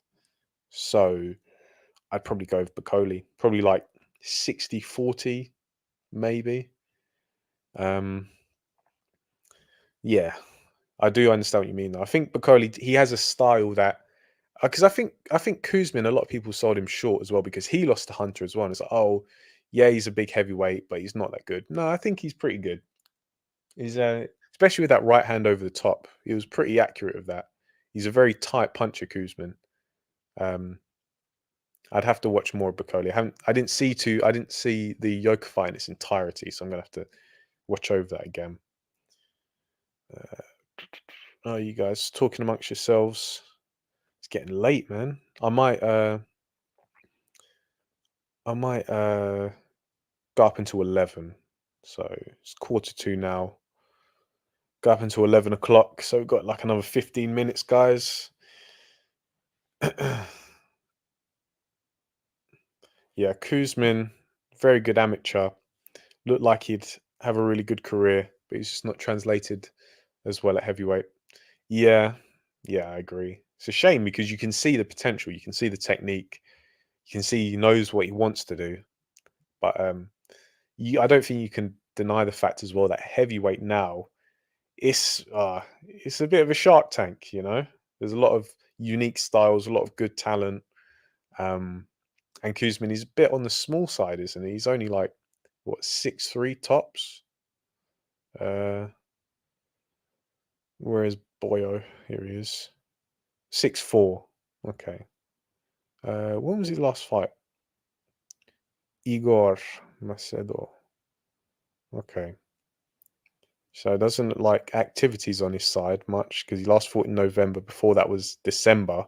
So I'd probably go with Bacoli, probably like 60-40, maybe. Yeah, I do understand what you mean, though. I think Bacoli, he has a style that because I think Kuzmin, a lot of people sold him short as well because he lost to Hunter as well. And it's like, oh, yeah, he's a big heavyweight, but he's not that good. No, I think he's pretty good. He's especially with that right hand over the top, he was pretty accurate with that. He's a very tight puncher, Kuzmin. Um, I'd have to watch more of Bacoli. I didn't see the Yoka fight in its entirety, so I'm gonna have to watch over that again. Oh, you guys talking amongst yourselves? It's getting late, man. I might go up until 11. So it's quarter to now. Go up until 11 o'clock. So we've got like another 15 minutes, guys. Yeah, Kuzmin, very good amateur. Looked like he'd have a really good career, but he's just not translated as well at heavyweight. Yeah, yeah, I agree. It's a shame because you can see the potential, you can see the technique, you can see he knows what he wants to do. But I don't think you can deny the fact as well that heavyweight now it's a bit of a shark tank. There's a lot of unique styles, a lot of good talent. Um, and Kuzmin is a bit on the small side, isn't he? He's only like what 6'3" tops. Uh, whereas Boyo, here he is, 6'4". Okay. When was his last fight? Igor Macedo. Okay. So it doesn't look like activities on his side much because he last fought in November. Before that was December.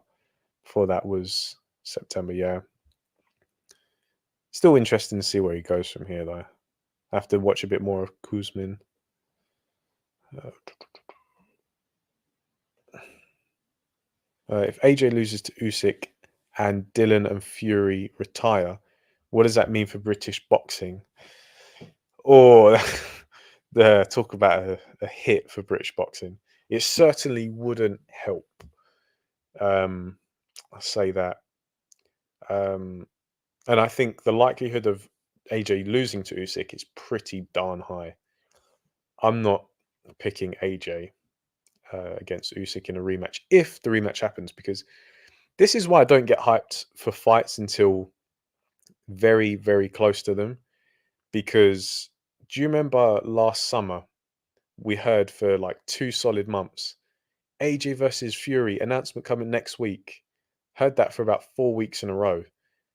Before that was September. Yeah. Still interesting to see where he goes from here, though. I have to watch a bit more of Kuzmin. Uh, if AJ loses to Usyk and Dylan and Fury retire, what does that mean for British boxing? Or the talk about a hit for British boxing. It certainly wouldn't help. Um, I say that. Um, and I think the likelihood of AJ losing to Usyk is pretty darn high. I'm not picking AJ against Usyk in a rematch if the rematch happens, because this is why I don't get hyped for fights until very, very close to them. Because do you remember last summer we heard for like 2 solid months AJ versus Fury announcement coming next week? Heard that for about 4 weeks in a row.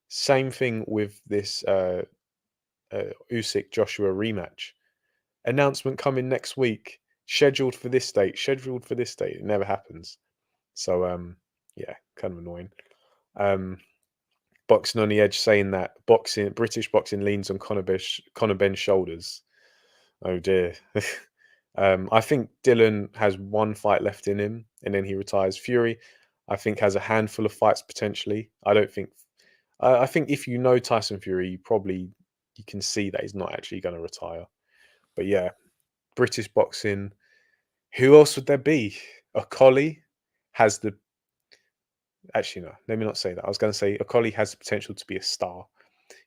Same thing with this Usyk Joshua rematch. Announcement coming next week. Scheduled for this date. Scheduled for this date. It never happens. So yeah, kind of annoying. Um, Boxing on the Edge saying that British boxing leans on Conor Ben's shoulders. Oh dear. I think Dylan has one fight left in him, and then he retires. Fury, I think, has a handful of fights potentially. I don't think. I think if you know Tyson Fury, you can see that he's not actually going to retire. But yeah, British boxing. Who else would there be? Okoli has the actually no. Let me not say that. I was going to say Okoli has the potential to be a star.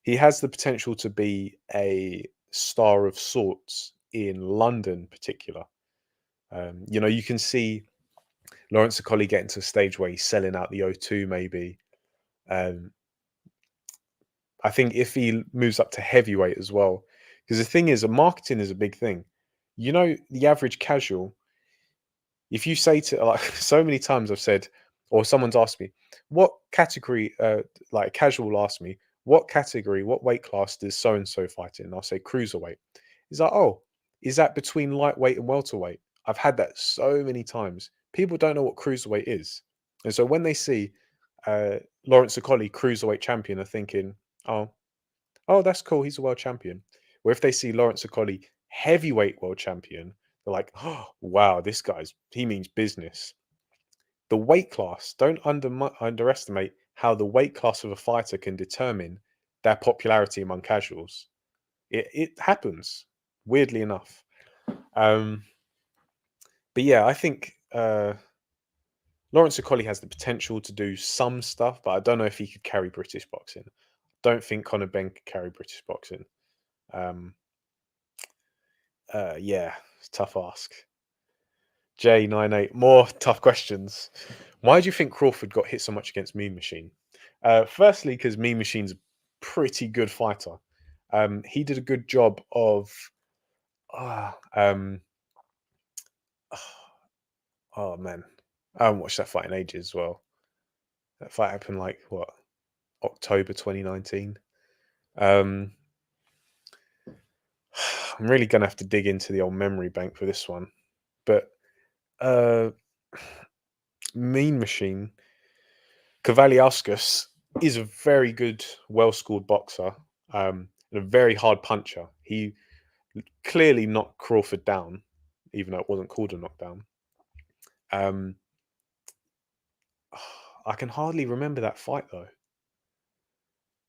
He has the potential to be a star of sorts in London, particular. You can see Lawrence Okoli getting to a stage where he's selling out the O2, maybe. Um, I think if he moves up to heavyweight as well, because the thing is, marketing is a big thing. The average casual, if you say to like so many times I've said, or someone's asked me, what category, like a casual will ask me, what category, what weight class does so and so fight in? And I'll say cruiserweight. He's like, oh, is that between lightweight and welterweight? I've had that so many times. People don't know what cruiserweight is. And so when they see uh, Lawrence Okoli, cruiserweight champion, are thinking, oh, oh, that's cool. He's a world champion. Or if they see Lawrence Okoli, heavyweight world champion, they're like, oh, wow, he means business. The weight class, don't underestimate how the weight class of a fighter can determine their popularity among casuals. It happens, weirdly enough. Um, but yeah, I think Lawrence Okoli has the potential to do some stuff, but I don't know if he could carry British boxing. Don't think Conor Ben could carry British boxing. Um, yeah, it's a tough ask. J98. More tough questions. Why do you think Crawford got hit so much against Mean Machine? Firstly, because Mean Machine's a pretty good fighter. He did a good job of. Oh man, I haven't watched that fight in ages as well. That fight happened like what, October 2019. I'm really gonna have to dig into the old memory bank for this one, but uh, Mean Machine Kavaliauskas is a very good, well-schooled boxer, and a very hard puncher. He clearly knocked Crawford down, even though it wasn't called a knockdown. Um, I can hardly remember that fight though.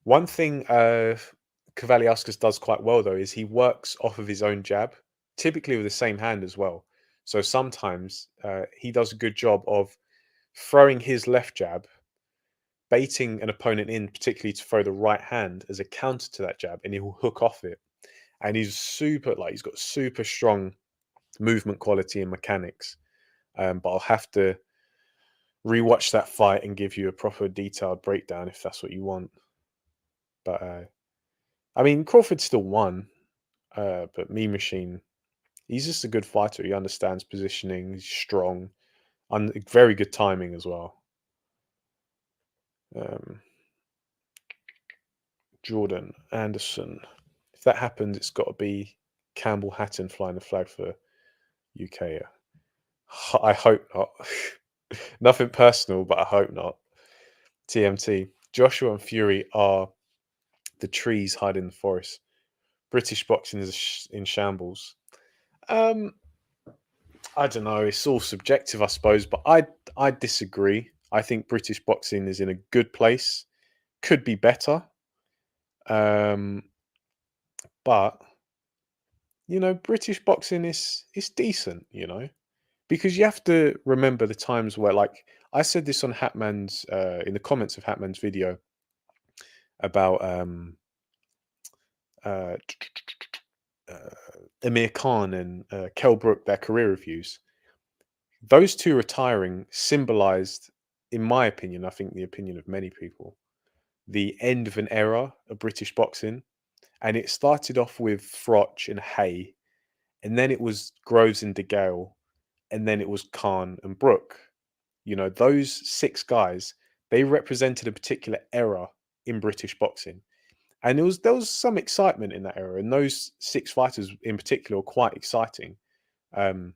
One thing Kavaliauskas does quite well though is he works off of his own jab, typically with the same hand as well. So sometimes he does a good job of throwing his left jab, baiting an opponent in, particularly to throw the right hand as a counter to that jab, and he will hook off it. And he's got super strong movement quality and mechanics. But I'll have to rewatch that fight and give you a proper detailed breakdown if that's what you want. But I mean, Crawford still won, but Mean Machine, he's just a good fighter. He understands positioning. He's strong, and very good timing as well. Jordan Anderson. If that happens, it's got to be Campbell Hatton flying the flag for UK. I hope not. Nothing personal, but I hope not. TMT. Joshua and Fury are the trees hiding in the forest. British boxing is in shambles. I don't know. It's all subjective, I suppose, but I disagree. I think British boxing is in a good place. Could be better. But British boxing is decent, because you have to remember the times where, like, I said this on Hatman's in the comments of Hatman's video about uh, Amir Khan and Kell Brook, their career reviews. Those two retiring symbolized, in my opinion, I think the opinion of many people, the end of an era of British boxing. And it started off with Froch and Hay, and then it was Groves and DeGale, and then it was Khan and Brook. Those six guys, they represented a particular era in British boxing. And there was some excitement in that era, and those six fighters in particular were quite exciting. And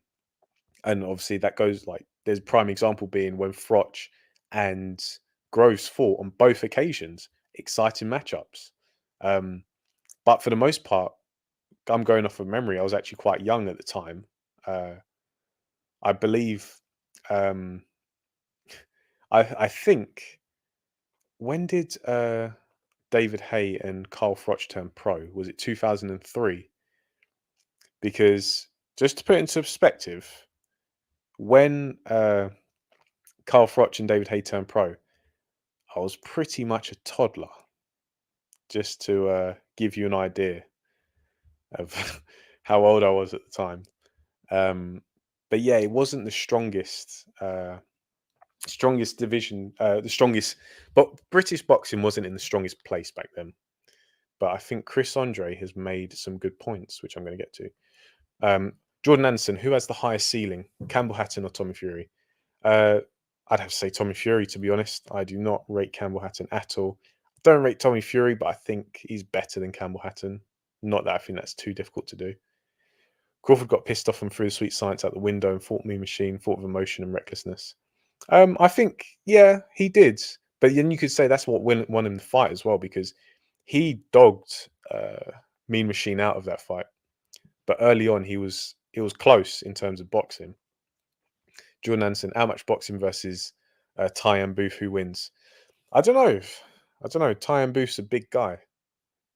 obviously that goes, like, there's a prime example being when Froch and Groves fought on both occasions, exciting matchups. But for the most part, I'm going off of memory. I was actually quite young at the time. I believe, I think, when did David Hay and Carl Froch turn pro? Was it 2003? Because just to put it into perspective, when Carl Froch and David Hay turned pro, I was pretty much a toddler. Just to give you an idea of how old I was at the time. But yeah, it wasn't the strongest division, the strongest, but British boxing wasn't in the strongest place back then. But I think Chris Andre has made some good points, which I'm going to get to. Jordan Anderson, who has the highest ceiling, Campbell Hatton or Tommy Fury? I'd have to say Tommy Fury, to be honest. I do not rate Campbell Hatton at all. Don't rate Tommy Fury, but I think he's better than Campbell Hatton. Not that I think that's too difficult to do. Crawford got pissed off and threw sweet science out the window and fought Mean Machine, fought with emotion and recklessness. I think, yeah, he did. But then you could say that's what won him the fight as well, because he dogged Mean Machine out of that fight. But early on, it was close in terms of boxing. Jordan Anderson, Outmatch boxing versus Tyan Booth, who wins? I don't know. Tyan Booth's a big guy,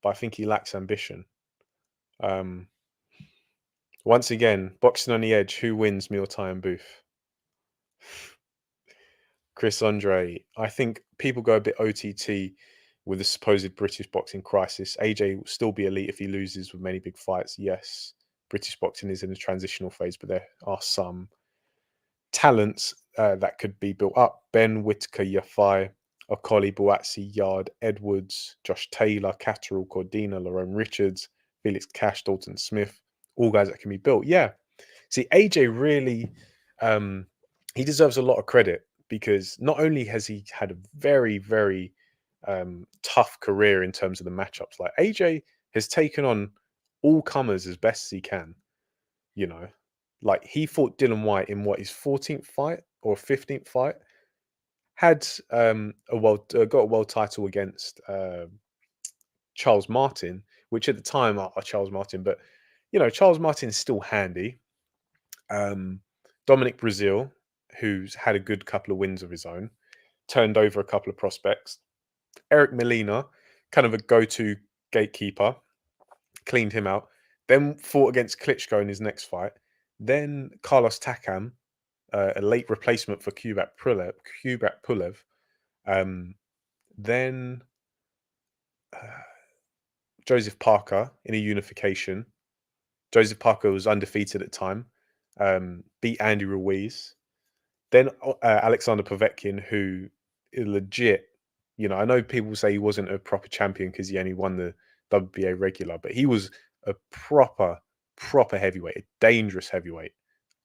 but I think he lacks ambition. Once again, boxing on the edge, who wins, me or Tyan Booth? Chris Andre, I think people go a bit OTT with the supposed British boxing crisis. AJ will still be elite if he loses with many big fights. Yes, British boxing is in a transitional phase, but there are some. talents that could be built up: Ben, Whitaker, Yafai, Okoli, Buatsi, Yard, Edwards, Josh Taylor, Catterall, Cordina, Lerone Richards, Felix Cash, Dalton Smith, all guys that can be built. Yeah. See, AJ really, he deserves a lot of credit because not only has he had a very, very tough career in terms of the matchups, like AJ has taken on all comers as best as he can, you know. Like he fought Dylan White in what his 14th fight or 15th fight, had got a world title against Charles Martin, which at the time Charles Martin, but you know Charles Martin's still handy. Dominic Brazil, who's had a good couple of wins of his own, turned over a couple of prospects. Eric Molina, kind of a go-to gatekeeper, cleaned him out. Then fought against Klitschko in his next fight. Then Carlos Takam, a late replacement for Kubrat Pulev. Then Joseph Parker in a unification. Joseph Parker was undefeated at the time. Beat Andy Ruiz. Then Alexander Povetkin, who is legit. You know, I know people say he wasn't a proper champion because he only won the WBA regular, but he was a proper heavyweight, a dangerous heavyweight,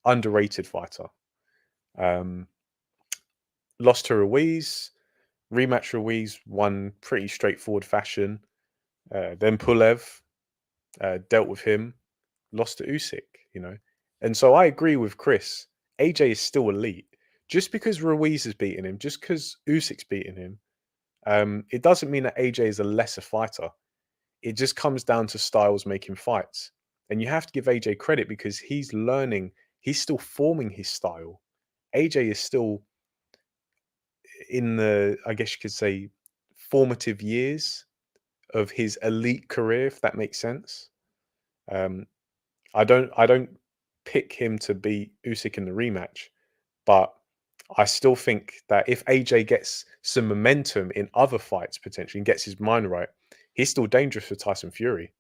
underrated fighter. Lost to Ruiz, rematch Ruiz, won pretty straightforward fashion. Then Pulev dealt with him, lost to Usyk, you know. And so I agree with Chris. AJ is still elite. Just because Ruiz has beaten him, just because Usyk's beaten him, it doesn't mean that AJ is a lesser fighter. It just comes down to styles making fights. And you have to give AJ credit because he's learning, he's still forming his style. AJ is still in the, I guess you could say, formative years of his elite career, if that makes sense. Um, I don't pick him to beat Usyk in the rematch, but I still think that if AJ gets some momentum in other fights potentially and gets his mind right, he's still dangerous for Tyson Fury.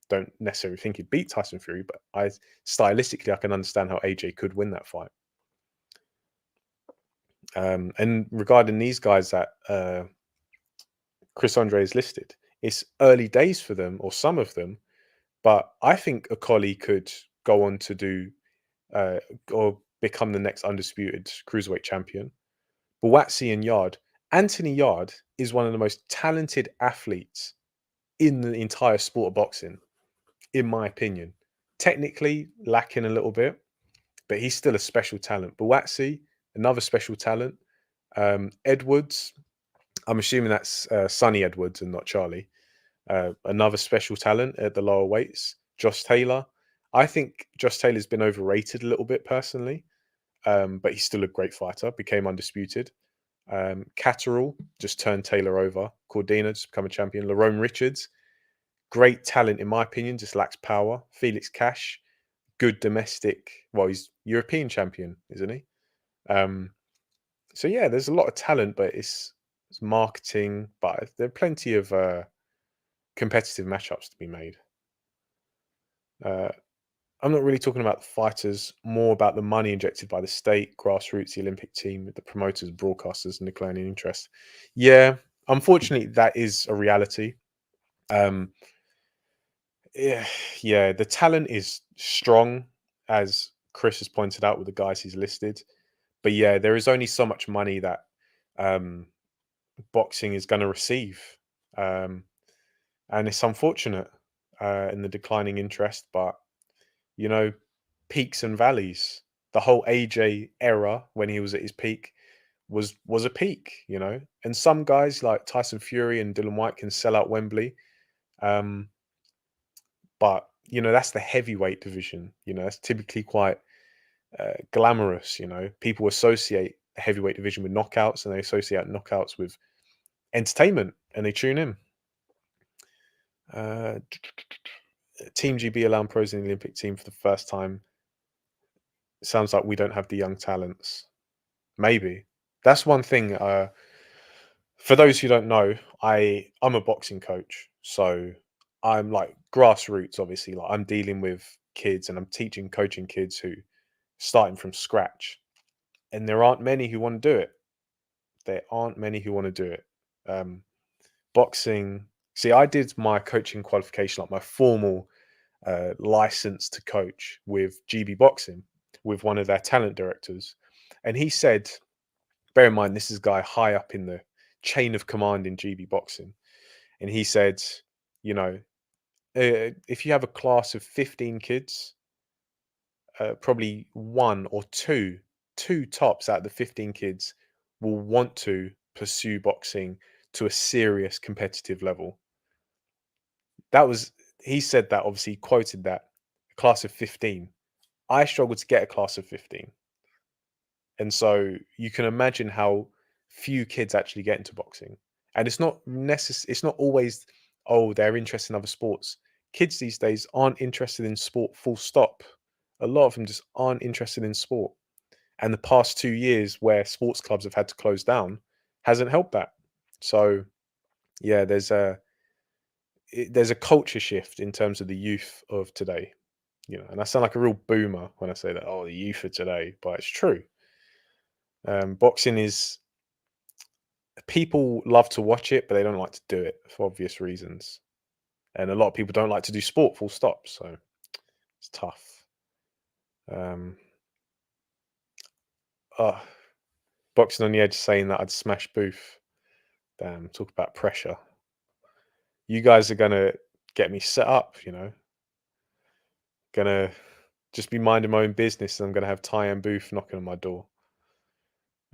Don't necessarily think he'd beat Tyson Fury, but stylistically I can understand how AJ could win that fight. And regarding these guys that Chris Andre has listed, it's early days for them or some of them, but I think Okoli could go on to do or become the next undisputed cruiserweight champion. Buatsi and Yard. Anthony Yard is one of the most talented athletes in the entire sport of boxing, in my opinion. Technically lacking a little bit, but he's still a special talent. Buatsi, another special talent. Edwards, I'm assuming that's Sonny Edwards and not Charlie. Another special talent at the lower weights. Josh Taylor. I think Josh Taylor's been overrated a little bit personally, but he's still a great fighter. Became undisputed. Catterall just turned Taylor over. Cordina just become a champion. Lerone Richards, great talent in my opinion, just lacks power. Felix Cash, good domestic. Well, he's European champion, isn't he? So yeah, there's a lot of talent, but it's marketing. But there are plenty of competitive matchups to be made. I'm not really talking about the fighters, more about the money injected by the state, grassroots, the Olympic team, the promoters, broadcasters, and declining interest. Yeah, unfortunately, that is a reality. Um, yeah, the talent is strong, as Chris has pointed out with the guys he's listed. But yeah, there is only so much money that um, boxing is going to receive. Um, and it's unfortunate in the declining interest, but you know, peaks and valleys. The whole AJ era when he was at his peak was a peak, you know. And some guys like Tyson Fury and Dylan White can sell out Wembley, um, but you know that's the heavyweight division. You know, that's typically quite glamorous. You know, people associate the heavyweight division with knockouts, and they associate knockouts with entertainment, and they tune in. Uh, Team GB allowing pros in the Olympic team for the first time. Sounds like we don't have the young talents. Maybe that's one thing. For those who don't know, I'm a boxing coach, so I'm like grassroots. Obviously, I'm dealing with kids and I'm coaching kids who starting from scratch. and there aren't many who want to do it. There aren't many who want to do it. Um, boxing. See, I did my coaching qualification, like my formal license to coach with GB Boxing, with one of their talent directors, and he said, bear in mind, this is a guy high up in the chain of command in GB Boxing, and he said, you know, if you have a class of 15 kids, probably one or two tops out of the 15 kids will want to pursue boxing to a serious competitive level. That was, he said that, obviously, he quoted that, a class of 15. I struggled to get a class of 15. And so you can imagine how few kids actually get into boxing. And it's not always, oh, they're interested in other sports. Kids these days aren't interested in sport, full stop. A lot of them just aren't interested in sport. And the past 2 years where sports clubs have had to close down hasn't helped that. So yeah, there's a culture shift in terms of the youth of today. And I sound like a real boomer when I say that. Oh, the youth of today, but it's true. Boxing is, people love to watch it, but they don't like to do it for obvious reasons. And a lot of people don't like to do sport, full stop. So it's tough. Um, uh, Boxing on the Edge saying that I'd smash Booth. Damn, talk about pressure. You guys are gonna get me set up, Gonna just be minding my own business, and I'm gonna have Ty and Booth knocking on my door.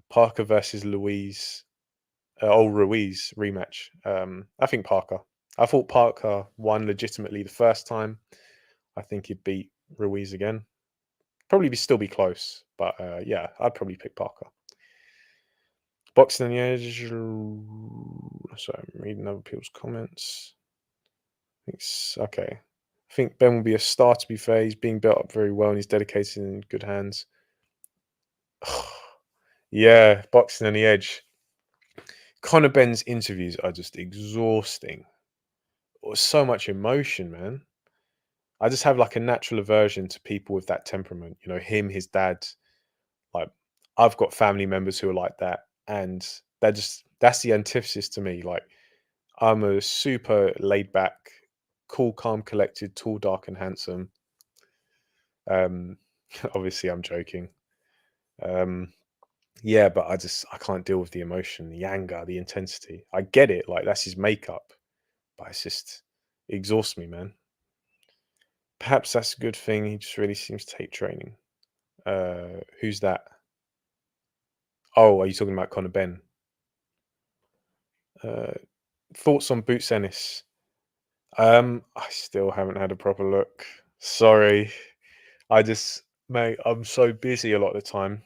Parker versus Louise. Ruiz rematch. I think Parker. I thought Parker won legitimately the first time. I think he'd beat Ruiz again. Probably still be close, but yeah, I'd probably pick Parker. Boxing on the Edge. Sorry, I'm reading other people's comments. Okay. I think Ben will be a star, to be fair. He's being built up very well and he's dedicated and in good hands. Yeah, Boxing on the Edge. Conor Ben's interviews are just exhausting. So much emotion, man. I just have like a natural aversion to people with that temperament. Him, his dad. Like, I've got family members who are like that, and that's the antithesis to me. Like, I'm a super laid back, cool, calm, collected, tall, dark, and handsome. Um, obviously, I'm joking. Yeah, but I can't deal with the emotion, the anger, the intensity. I get it, like that's his makeup, but it exhausts me, man. Perhaps that's a good thing. He just really seems to hate training. Who's that? Oh, are you talking about Conor Ben? Uh, Thoughts on Boots Ennis? I still haven't had a proper look. Sorry. Mate, I'm so busy a lot of the time.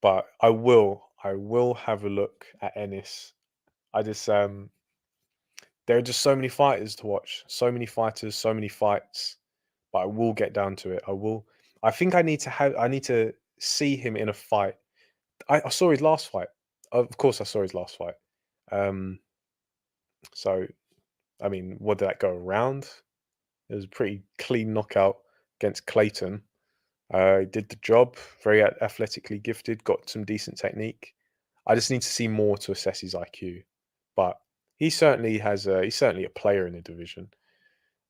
But I will have a look at Ennis. I just there are just so many fighters to watch, so many fighters, so many fights. But I will get down to it. I will. I think I need to see him in a fight. I saw his last fight. Of course, I saw his last fight. Um, so I mean, what did that go around? It was a pretty clean knockout against Clayton. He did the job. Very athletically gifted. Got some decent technique. I just need to see more to assess his IQ. But he's certainly a player in the division.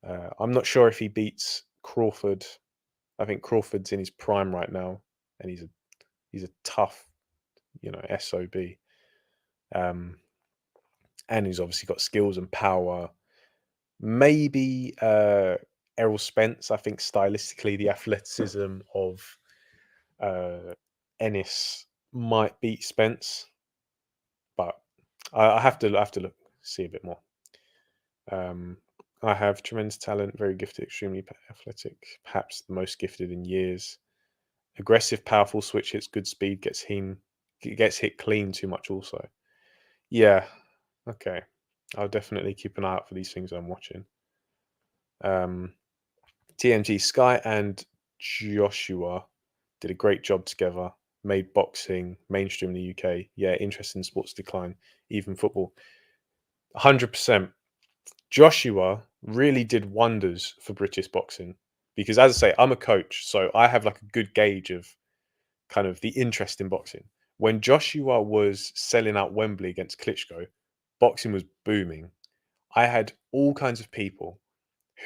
I'm not sure if he beats Crawford. I think Crawford's in his prime right now, and he's a tough, sob. Um, and he's obviously got skills and power. Maybe Errol Spence. I think stylistically, the athleticism of Ennis might beat Spence, but I have to look, see a bit more. I have tremendous talent, very gifted, extremely athletic, perhaps the most gifted in years. Aggressive, powerful, switch hits, good speed, gets hit clean too much also. Yeah, okay. I'll definitely keep an eye out for these things I'm watching. TMG Sky and Joshua did a great job together. Made boxing mainstream in the UK. Yeah, interest in sports decline, even football. 100%. Joshua really did wonders for British boxing because, as I say, I'm a coach, so I have like a good gauge of kind of the interest in boxing. When Joshua was selling out Wembley against Klitschko, boxing was booming. I had all kinds of people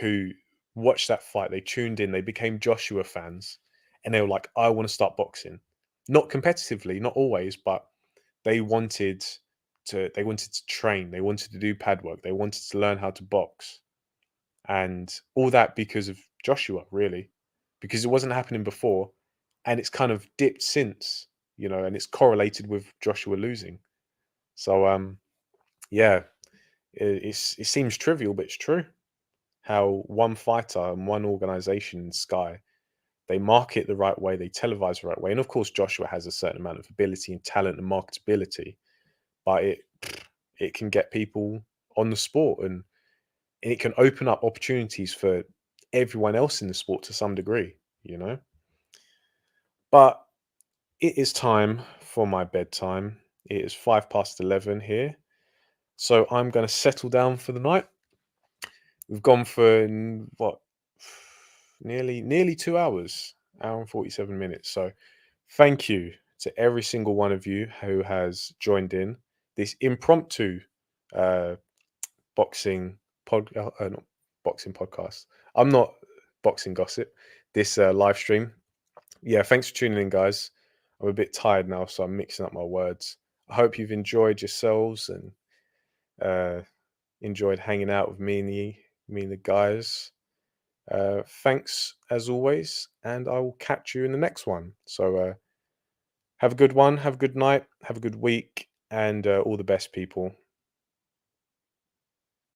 who watched that fight. They tuned in, they became Joshua fans, and they were like, I want to start boxing. Not competitively, not always, but they wanted they wanted to train, they wanted to do pad work, they wanted to learn how to box. And all that because of Joshua, really. Because it wasn't happening before, and it's kind of dipped since, and it's correlated with Joshua losing. So yeah, it seems trivial, but it's true. How one fighter and one organization in Sky, they market the right way, they televise the right way. And of course, Joshua has a certain amount of ability and talent and marketability, but it can get people on the sport, and it can open up opportunities for everyone else in the sport to some degree. But it is time for my bedtime. It is 11:05 here. So I'm going to settle down for the night. We've gone for what, nearly 2 hours, hour and 47 minutes. So thank you to every single one of you who has joined in this impromptu uh, boxing not boxing podcast. I'm not boxing gossip. This live stream. Yeah, thanks for tuning in, guys. I'm a bit tired now, so I'm mixing up my words. I hope you've enjoyed yourselves and uh, enjoyed hanging out with me and the guys. Thanks as always, and I will catch you in the next one. So have a good one, have a good night, have a good week, and all the best, people.